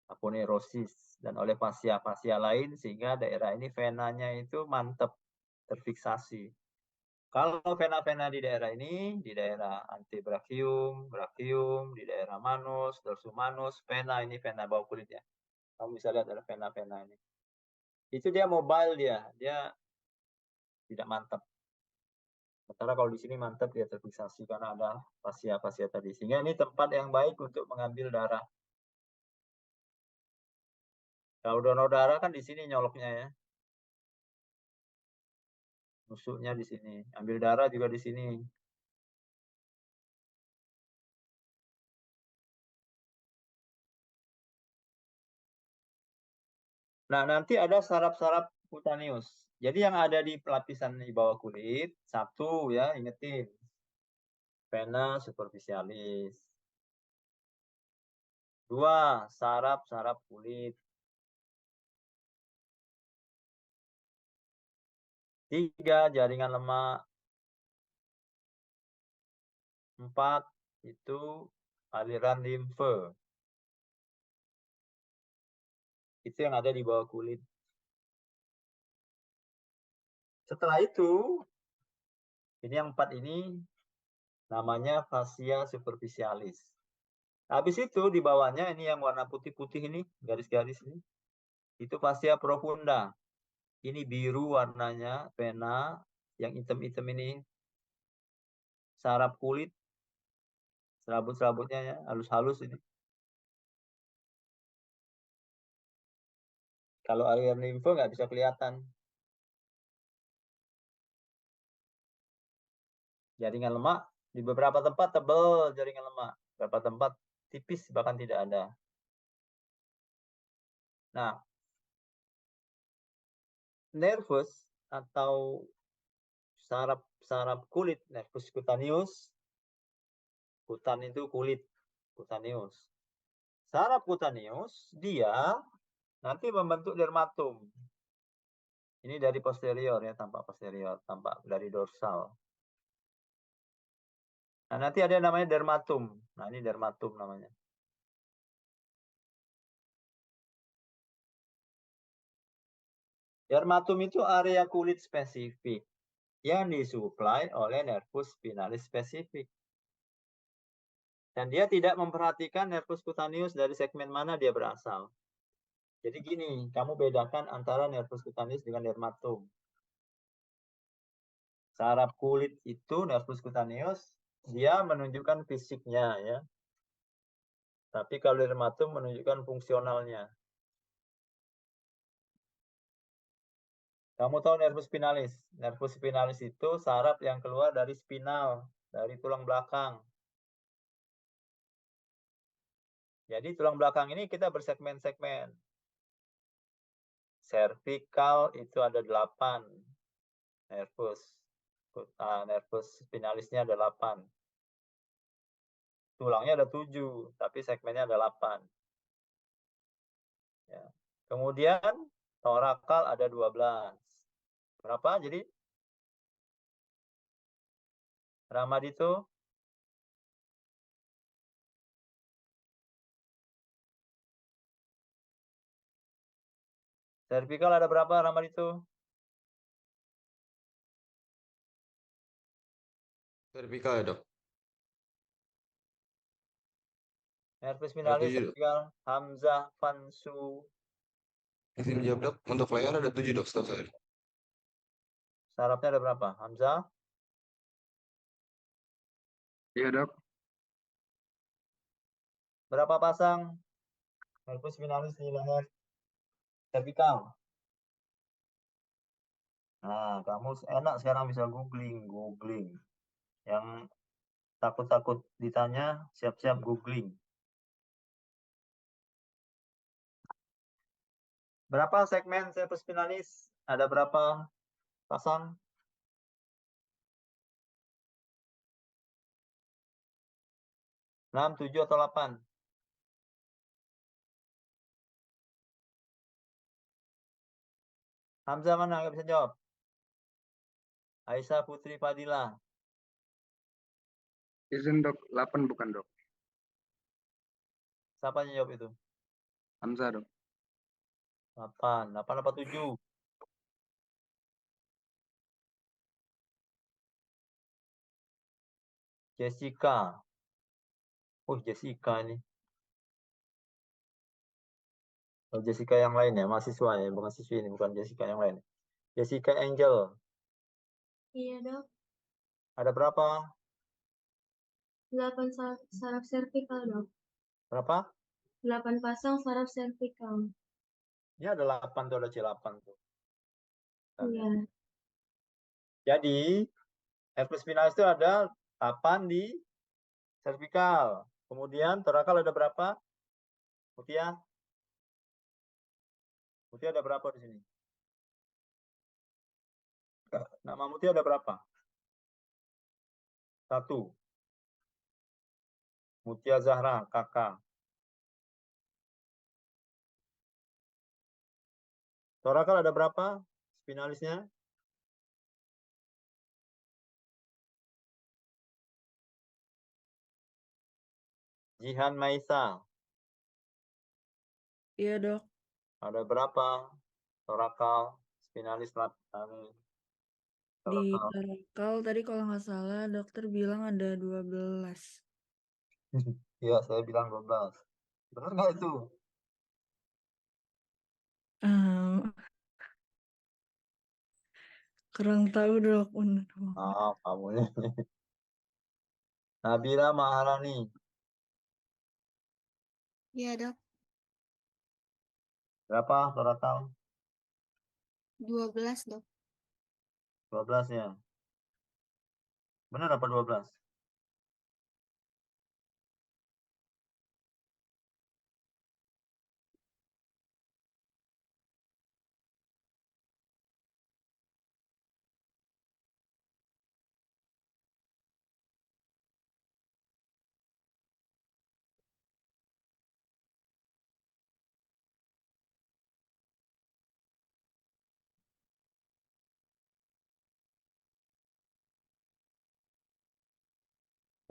A: aponeurosis dan oleh fascia-fascia lain sehingga daerah ini venanya itu mantap terfiksasi. Kalau vena-vena di daerah ini, di daerah antebrachium, brachium, di daerah manus, dorsum manus, vena ini vena bawah kulit ya. Kamu bisa lihat ada vena-vena ini. Itu dia mobile dia tidak mantap. Sementara kalau di sini mantap dia terfiksasi karena ada fascia-fascia tadi. Sehingga ini tempat yang baik untuk mengambil darah. Kalau donor darah kan di sini nyoloknya ya. Nusuknya di sini. Ambil darah juga di sini. Nah, nanti ada saraf-saraf kutaneus. Jadi yang ada di lapisan di bawah kulit, satu ya, ingetin. Vena superficialis. 2, saraf-saraf kulit. 3, jaringan lemak. 4, itu aliran limfe. Itu yang ada di bawah kulit. Setelah itu, ini yang 4 ini Namanya fascia superficialis. Habis itu di bawahnya ini yang warna putih-putih ini, garis-garis ini. Itu fascia profunda. Ini biru warnanya, vena. Yang hitam-hitam ini saraf kulit. Serabut-serabutnya ya, halus-halus ini. Kalau aliran limfe nggak bisa kelihatan. Jaringan lemak di beberapa tempat tebal jaringan lemak, beberapa tempat tipis bahkan tidak ada. Nah, nervus atau saraf kulit, nervus cutaneus, kutan itu kulit, cutaneus. Saraf cutaneus dia nanti membentuk dermatum. Ini dari posterior ya, tampak posterior, tampak dari dorsal. Nah, nanti ada yang namanya dermatum. Nah, ini dermatum namanya. Dermatum itu area kulit spesifik yang disuplai oleh nervus spinalis spesifik. Dan dia tidak memperhatikan nervus cutaneus dari segmen mana dia berasal. Jadi gini, kamu bedakan antara nervus cutaneus dengan dermatum. Saraf kulit itu nervus cutaneus, dia menunjukkan fisiknya ya. Tapi kalau dermatum menunjukkan fungsionalnya. Kamu tahu nervus spinalis? Nervus spinalis itu saraf yang keluar dari spinal, dari tulang belakang. Jadi tulang belakang ini kita bersegmen-segmen. Cervical itu ada 8 nervus. Nervus spinalisnya ada 8. Tulangnya ada 7, tapi segmennya ada 8. Ya. Kemudian torakal ada 12. Berapa? Jadi Ramad itu cervical ada berapa Ramad itu?
F: Vertikal ya, Dok.
A: Nervus spinalis
F: 7, Dok.
A: cervical Hamzah Fansu.
F: Izin jawab, Dok. Untuk layar ada 7, Dok, setahu saya.
A: Sarafnya ada berapa? Hamzah?
C: Iya, Dok.
A: Berapa pasang nervus spinalis di leher cervical? Nah, kamu enak sekarang bisa googling. Yang takut-takut ditanya, siap-siap googling. Berapa segmen nervus spinalis? Ada berapa pasang? 6, 7, atau 8? Hamzah mana? Nggak bisa jawab. Aisyah Putri Fadila.
C: Izin, Dok. 8 bukan, Dok.
A: Siapa yang jawab itu?
C: Hamzah, Dok.
A: 8. 8 apa 7? Jessica. Oh, Jessica ini. Oh, Jessica yang lain ya, mahasiswa ya, bukan siswi ini, bukan Jessica yang lain. Jessica Angel.
D: Iya, Dok.
A: Ada berapa?
D: 8 saraf servikal, Dok.
A: Berapa?
D: 8 pasang saraf servikal.
A: Ini ada 8 tuh, ada C8 tuh.
D: Iya.
A: Jadi, nervus spinalis itu ada 8 di cervical. Kemudian torakal ada berapa? Mutia? Mutia ada berapa di sini? Nama Mutia ada berapa? 1. Mutia Zahra, kakak. Torakal ada berapa spinalisnya? Jihan Maisa.
G: Iya, Dok.
A: Ada berapa torakal spinalis
G: Di
A: Torakal.
G: torakal tadi kalau nggak salah dokter bilang ada 12.
A: Iya, saya bilang 12. Benar nggak itu?
G: Kurang tahu dok. Bener.
A: Kamu nih. Nabila Maharani.
B: Iya, Dok.
A: Berapa torakal?
B: 12, Dok.
A: 12 ya. Benar apa 12?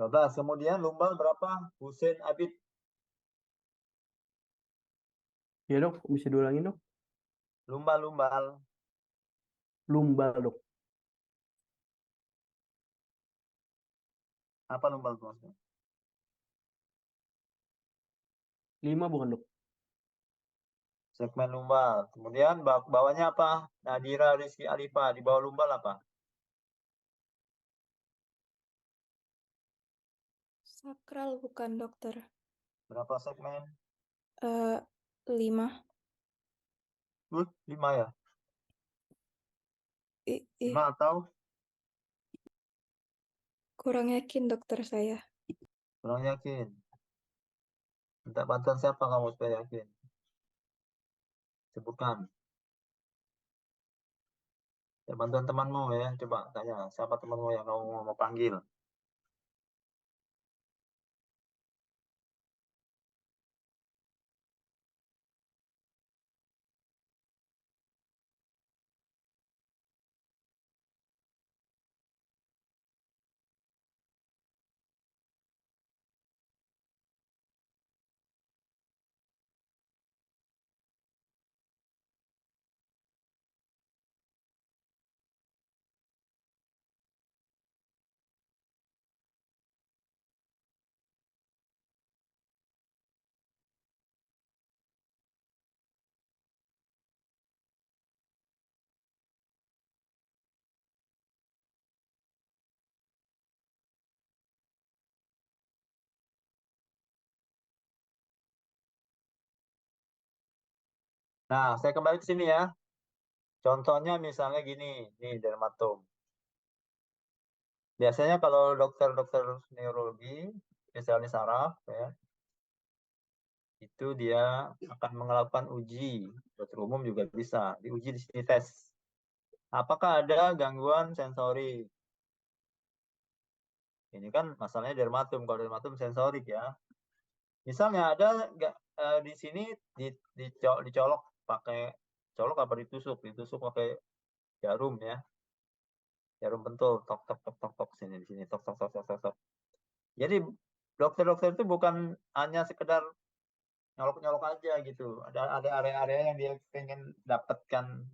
A: Belas. Kemudian Lumbal berapa? Husein Abid.
H: Ya dok, bisa diulangin dok.
A: Lumbal.
H: Lumbal dok.
A: Apa Lumbal itu maksudnya?
H: 5 bukan dok.
A: Segmen Lumbal. Kemudian bawahnya apa? Nadira Rizky Alifa. Di bawah Lumbal apa?
I: Sakral bukan dokter.
A: Berapa segmen?
I: 5.
A: 5 ya?
I: Ih,
A: 5 atau?
I: kurang yakin dokter saya.
A: Kurang yakin. Minta bantuan siapa kamu supaya yakin? Sebutkan. Ya, bantuan temanmu ya. Coba tanya siapa temanmu yang kamu mau panggil. Nah, saya kembali ke sini ya. Contohnya misalnya gini, nih dermatom. Biasanya kalau dokter-dokter neurologi, spesialis saraf, ya, itu dia akan melakukan uji. Dokter umum juga bisa diuji di sini tes. Apakah ada gangguan sensori? Ini kan masalahnya dermatom. Kalau dermatom sensorik ya. Misalnya ada nggak di sini dicolok pakai colok apa ditusuk? Ditusuk pakai jarum ya. Jarum pentul, tok tok tok tok tok sini di sini tok tok tok tok tok tok. Jadi dokter-dokter itu bukan hanya sekedar nyolok-nyolok aja gitu. Ada area-area yang dia pengen dapatkan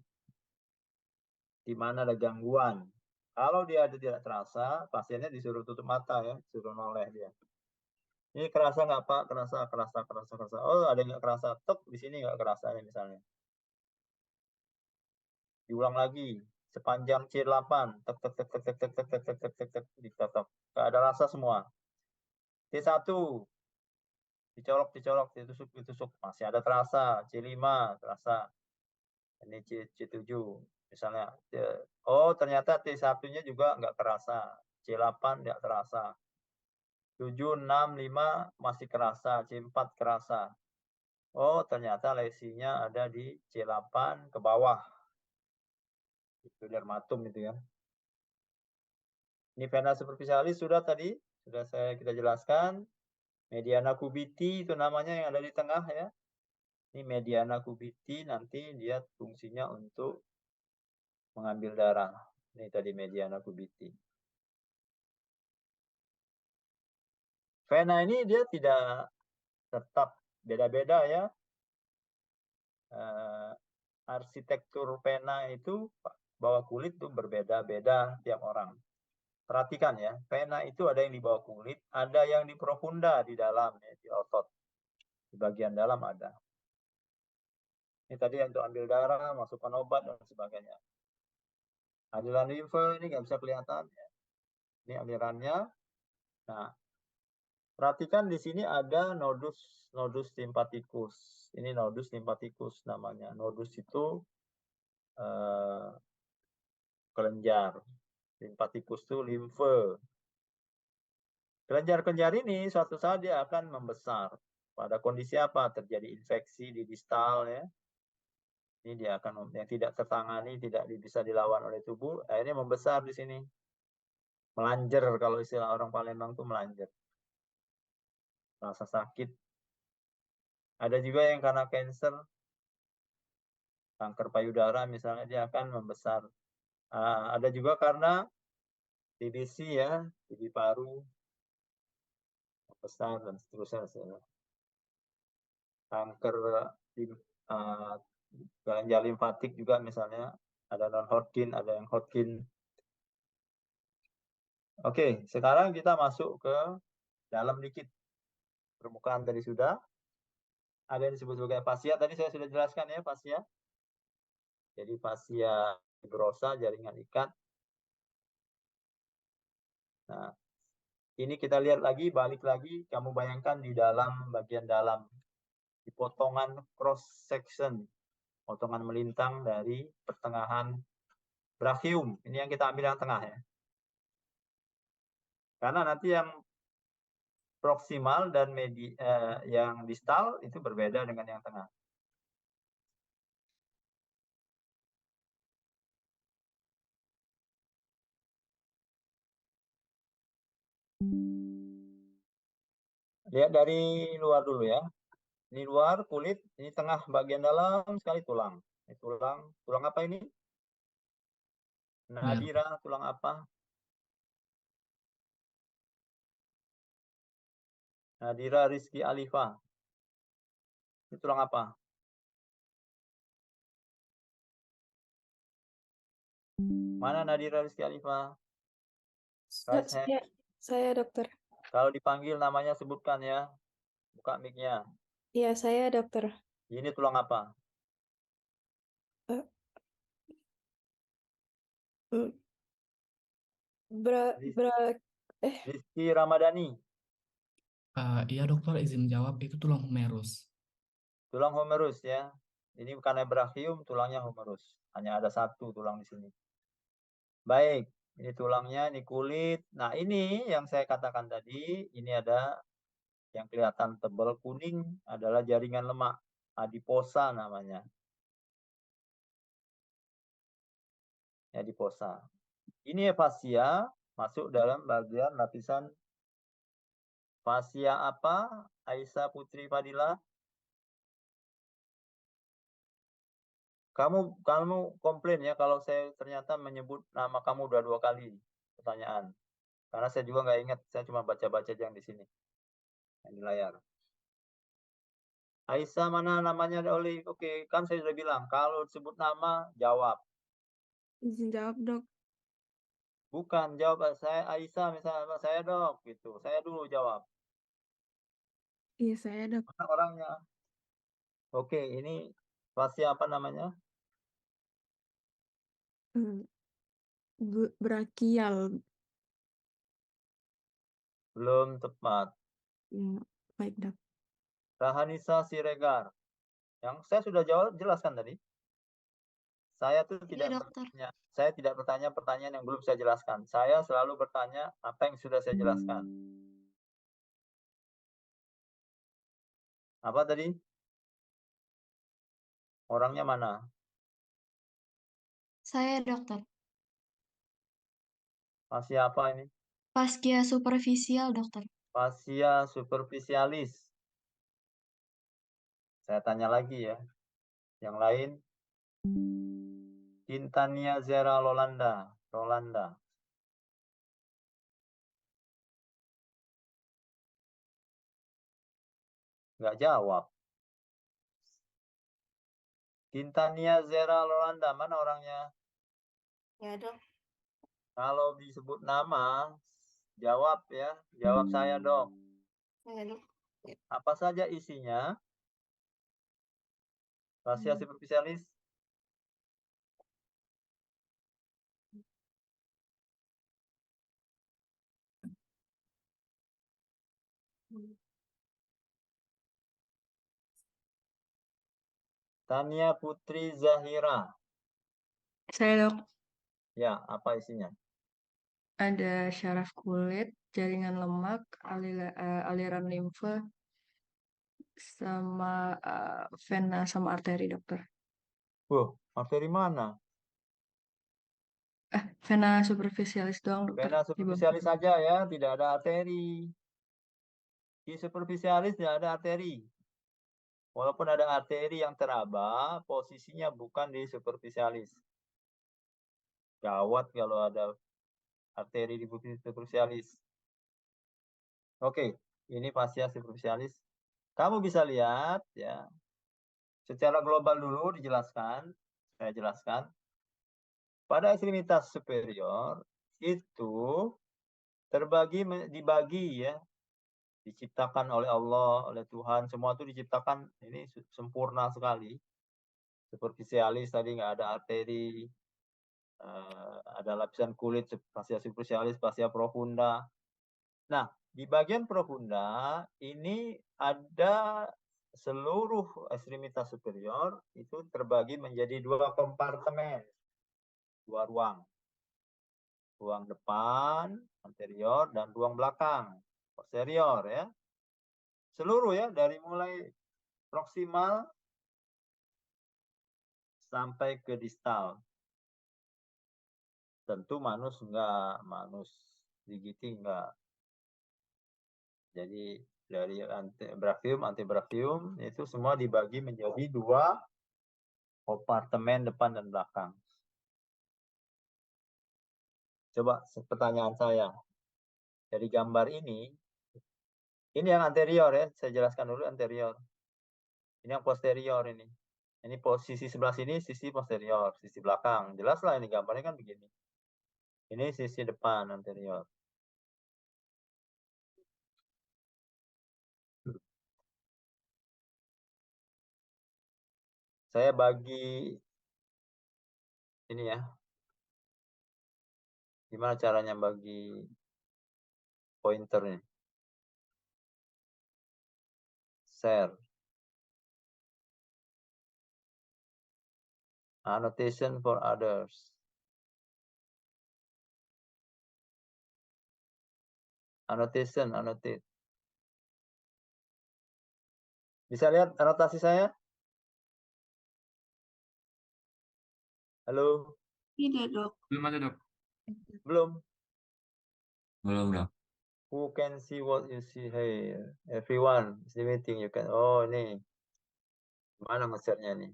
A: di mana ada gangguan. Kalau dia ada tidak terasa, pasiennya disuruh tutup mata ya, disuruh noleh dia. Ini kerasa nggak Pak? Kerasa. Oh, ada nggak kerasa? Tok di sini nggak kerasa ya misalnya. Diulang lagi sepanjang C8, tek tek tek tek tek tek tek tek tek tek tek tek ditotok. Nggak ada rasa semua. C1 dicolok, ditusuk, masih ada terasa. C5 terasa. Ini C7 misalnya. Oh, ternyata T1-nya juga nggak kerasa. C8 nggak terasa. 7, 6, 5 masih kerasa. C4 kerasa. Oh, ternyata lesinya ada di C8 ke bawah. Itu dermatom itu ya. Ini vena superficialis sudah tadi. Sudah kita jelaskan. Mediana cubiti itu namanya yang ada di tengah ya. Ini mediana cubiti nanti dia fungsinya untuk mengambil darah. Ini tadi mediana cubiti. Vena ini dia tidak tetap beda-beda ya. Arsitektur vena itu bawah kulit itu berbeda-beda tiap orang. Perhatikan ya, vena itu ada yang di bawah kulit, ada yang di profunda di dalam, ya, di otot. Di bagian dalam ada. Ini tadi untuk ambil darah, masukkan obat, dan sebagainya. Aliran limfe ini nggak bisa kelihatan. Ya. Ini alirannya. Nah, perhatikan di sini ada nodus simpaticus. Ini nodus simpaticus namanya. Nodus itu kelenjar. Simpaticus itu limfe. Kelenjar-kelenjar ini suatu saat dia akan membesar. Pada kondisi apa? Terjadi infeksi di distal ya. Ini dia akan yang tidak tertangani, tidak bisa dilawan oleh tubuh, akhirnya membesar di sini. Melanjer kalau istilah orang Palembang itu melanjer. Rasa sakit. Ada juga yang karena kanker payudara misalnya dia akan membesar. Ada juga karena TBC ya, TB paru, membesar dan seterusnya. Kanker kelenjar limfatik juga misalnya, ada non-Hodgkin, ada yang Hodgkin. Oke, sekarang kita masuk ke dalam dikit. Permukaan tadi sudah. Ada yang disebut sebagai fascia. Tadi saya sudah jelaskan ya, fascia. Jadi fascia fibrosa, jaringan ikat. Nah, ini kita lihat lagi, balik lagi. Kamu bayangkan di dalam, bagian dalam. Di potongan cross section. Potongan melintang dari pertengahan brachium. Ini yang kita ambil yang tengah ya. Karena nanti yang proksimal dan yang distal itu berbeda dengan yang tengah. Lihat dari luar dulu ya. Ini luar kulit, ini tengah bagian dalam sekali tulang. Ini tulang apa ini? Nadira, tulang apa? Nadira Rizky Alifa. Ini tulang apa? Mana Nadira Rizky Alifa?
I: Saya dokter.
A: Kalau dipanggil namanya sebutkan ya. Buka mic-nya.
I: Iya, saya dokter.
A: Ini tulang apa? Rizky Ramadhani.
J: Iya dokter, izin jawab, itu tulang humerus.
A: Tulang humerus ya. Ini karena brachium, tulangnya humerus. Hanya ada satu tulang di sini. Baik, ini tulangnya, ini kulit. Nah ini yang saya katakan tadi, ini ada yang kelihatan tebal kuning adalah jaringan lemak. Adiposa namanya. Adiposa. Ini fascia masuk dalam bagian lapisan fascia apa? Aisyah Putri Fadila. Kamu komplain ya kalau saya ternyata menyebut nama kamu udah 2 kali pertanyaan. Karena saya juga nggak ingat, saya cuma baca-baca yang di sini. Yang di layar. Aisyah mana namanya Oli? Oke, kan saya sudah bilang kalau disebut nama jawab.
G: Izin jawab, Dok.
A: Bukan jawab saya Aisyah misalnya saya dok gitu. Saya dulu jawab.
G: Iya, saya, Dok.
A: Mana orangnya? Oke, ini fascia apa namanya?
G: Brachial.
A: Belum tepat.
G: Ya, baik, Dok.
A: Rahanisa Siregar. Yang saya sudah jelaskan tadi. Saya tuh saya tidak bertanya pertanyaan yang belum saya jelaskan. Saya selalu bertanya apa yang sudah saya jelaskan. Apa tadi? Orangnya mana?
B: Saya dokter.
A: Fascia apa ini?
B: Fascia superficial dokter.
A: Fascia superficialis. Saya tanya lagi ya. Yang lain. Quintania Zera Rolanda. Nggak jawab. Quintania Zera Rolanda. Mana orangnya?
I: Ya, Dok.
A: Kalau disebut nama, jawab ya. Jawab saya, Dok.
I: Ya, Dok.
A: Apa saja isinya? Fascia superficialis. Tania Putri Zahira.
G: Saya dok,
A: Ya, apa isinya?
G: ada syaraf kulit, jaringan lemak, aliran limfe, sama vena sama arteri dokter.
A: Arteri mana?
G: Vena superficialis doang dokter.
A: Vena
G: Di bawah.
A: superficialis saja ya, tidak ada arteri. Di superficialis tidak ada arteri. Walaupun ada arteri yang teraba, posisinya bukan di superficialis. Gawat kalau ada arteri di superficialis. Oke, ini fascia superficialis. Kamu bisa lihat ya. Secara global dulu dijelaskan, saya jelaskan. Pada ekstremitas superior itu dibagi ya, diciptakan oleh Allah, oleh Tuhan, semua itu diciptakan ini sempurna sekali. Superficialis tadi nggak ada arteri, ada lapisan kulit, fascia superficialis, fascia profunda. Nah, di bagian profunda ini ada seluruh ekstremitas superior itu terbagi menjadi 2 kompartemen, 2 ruang. Ruang depan, anterior, dan ruang belakang, posterior ya. Seluruh ya, dari mulai proksimal sampai ke distal. Tentu manus enggak, manus digiti enggak. Jadi dari brachium, antebrachium itu semua dibagi menjadi 2 kompartemen depan dan belakang. Coba pertanyaan saya. Dari gambar ini yang anterior ya, saya jelaskan dulu anterior. Ini yang posterior ini. Ini posisi sebelah sini, sisi posterior, sisi belakang. Jelaslah ini gambarnya kan begini. Ini sisi depan anterior. Saya bagi ini ya. Gimana caranya bagi pointernya? Share. Annotation for others. Annotation, annotate. Bisa lihat anotasi saya? Halo?
I: Tidak, Dok.
F: Belum ada, Dok.
A: Belum?
F: Belum, Dok.
A: Who can see what you see here? Everyone is the meeting. You can. Oh, ini. Mana nge-share-nya nih?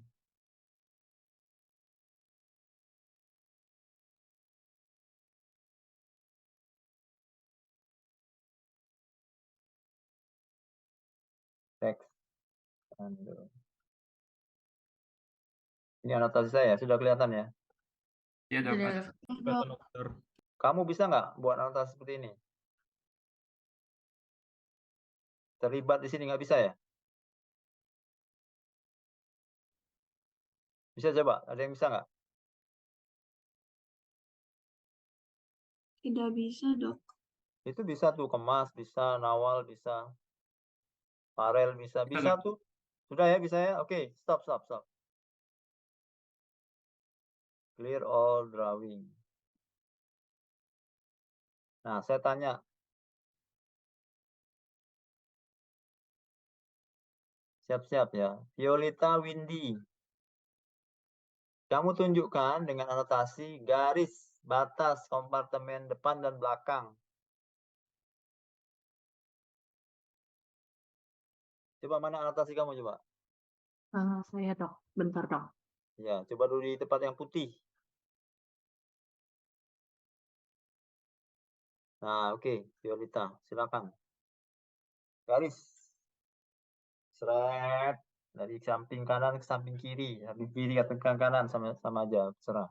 A: Text. Ini anotasi saya, sudah kelihatan ya?
F: Iya, Dok.
G: Dokter.
A: Kamu bisa nggak buat anotasi seperti ini? Terlibat di sini nggak bisa ya? Bisa coba? Ada yang bisa nggak?
I: Tidak bisa, Dok.
A: Itu bisa tuh, Kemas bisa, Nawal bisa, Farel bisa, bisa tuh. Sudah ya, bisa ya? Oke, stop. Clear all drawing. Nah, saya tanya. Siap-siap ya. Violeta Windy. Kamu tunjukkan dengan anotasi garis batas kompartemen depan dan belakang. Coba mana anotasi kamu coba?
I: Saya, Dok. Bentar, Dok.
A: Ya, coba dulu di tempat yang putih. Nah, oke, Violeta, silakan. Garis. Seret dari samping kanan ke samping kiri, dari kiri ke kanan sama aja, serah.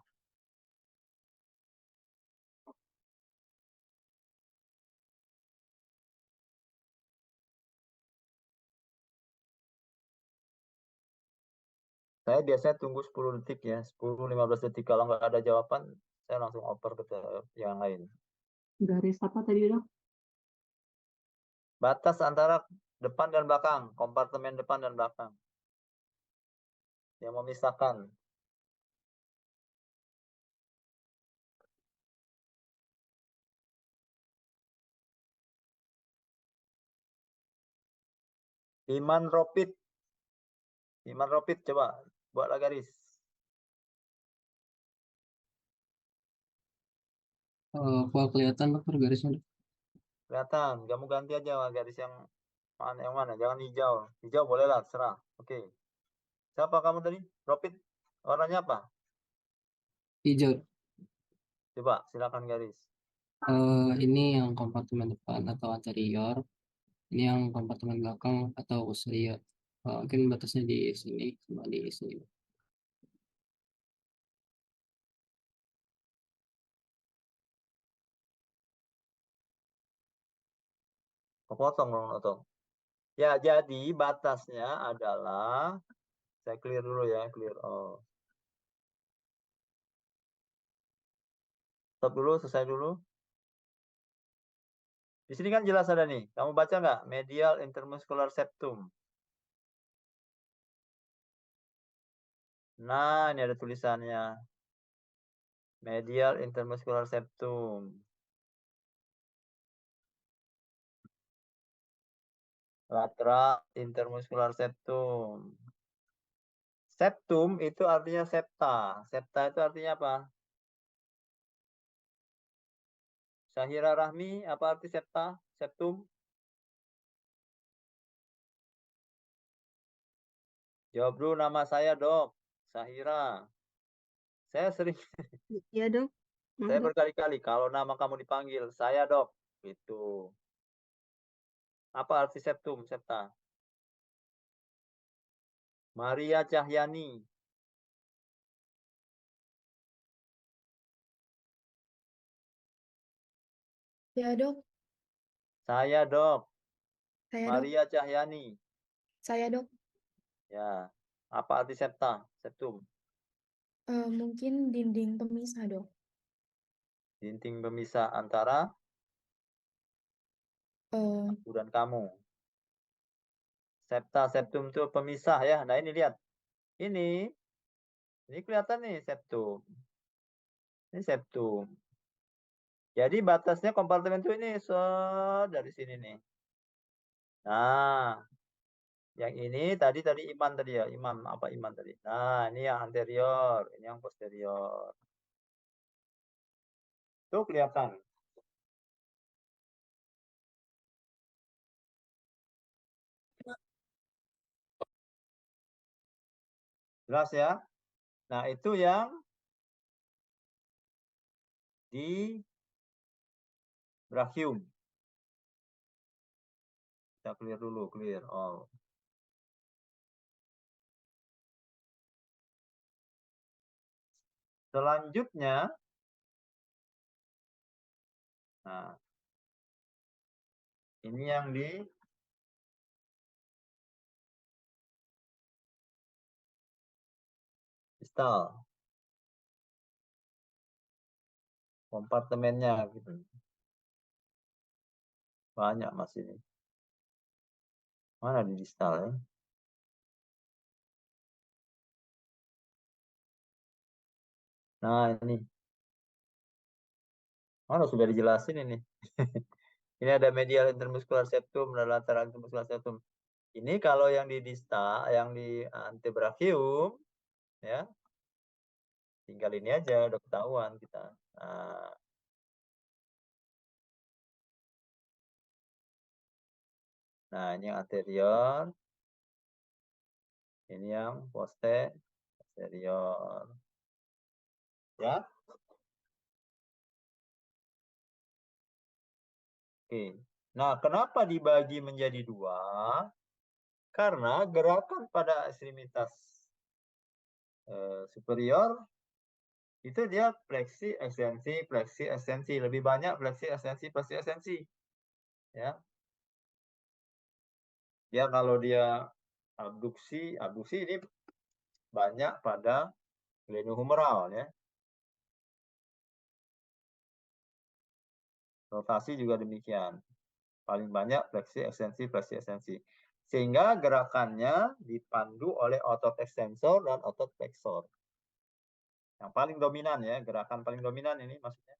A: Saya biasanya tunggu 10 detik ya, 10-15 detik. Kalau nggak ada jawaban, saya langsung oper ke yang lain.
I: Garis apa tadi, Dok?
A: Batas antara depan dan belakang, kompartemen depan dan belakang. Yang memisahkan. Iman Ropit. Iman Ropit, coba buatlah garis.
K: Kalau kelihatan dokter garisnya, Dok.
A: Kelihatan, kamu ganti aja garis yang mana, jangan hijau. Hijau bolehlah, terserah. Oke. Siapa kamu tadi? Ropit. Warnanya apa?
K: Hijau.
A: Coba, silakan garis.
K: Ini yang kompartemen depan atau anterior. Ini yang kompartemen belakang atau posterior. Mungkin batasnya di sini sama di sini.
A: Kepotong dong, potong. Ya, jadi batasnya adalah, saya clear dulu ya, clear. Oh. Stop dulu, selesai dulu. Di sini kan jelas ada nih. Kamu baca nggak? Medial intermuscular septum. Nah, ini ada tulisannya. Medial intermuscular septum. Lateral intermuscular septum. Septum itu artinya septa. Septa itu artinya apa? Syahira Rahmi, apa arti septa? Septum? Jawab dulu, nama saya Dok. Syahira. Saya sering,
I: Iya, Dok.
A: saya berkali-kali kalau nama kamu dipanggil, saya Dok. Gitu. Apa arti septum, septa? Maria Cahyani.
G: Ya, Dok.
A: Saya Dok.
G: Saya, Dok.
A: Maria Cahyani.
G: Saya, Dok.
A: Ya. Apa arti septa, septum?
G: Mungkin dinding pemisah, Dok.
A: Dinding pemisah antara aku dan kamu. Septa, septum itu pemisah ya. Nah, ini lihat. Ini kelihatan nih septum. Ini septum. Jadi batasnya kompartemen itu ini dari sini nih. Nah, yang ini tadi Iman tadi ya, Imam apa Iman tadi. Nah, ini yang anterior, ini yang posterior. Tuh kelihatan. Jelas ya? Nah, itu yang di brachium. Kita clear dulu, clear all. Selanjutnya, nah, ini yang di distal. Kompartemennya gitu. Banyak Mas ini. Mana di distal ya? Nah, ini. Mana sudah dijelasin ini. Ini ada medial intermuscular septum dan lateral intermuscular septum. Ini kalau yang di distal, yang di antebrachium, ya, tinggal ini aja, udah ketahuan kita. Nah, ini yang anterior, ini yang posterior, ya. Oke. Nah, kenapa dibagi menjadi dua? Karena gerakan pada ekstremitas superior itu dia fleksi ekstensi, lebih banyak fleksi ekstensi, ya. Dia kalau dia abduksi ini banyak pada glenohumeral ya. Rotasi juga demikian. Paling banyak fleksi ekstensi. Sehingga gerakannya dipandu oleh otot ekstensor dan otot flexor. Yang paling dominan ya, gerakan paling dominan ini maksudnya.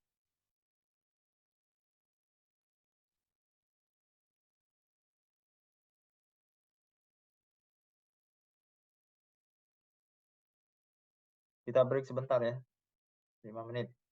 A: Kita break sebentar ya, 5 menit.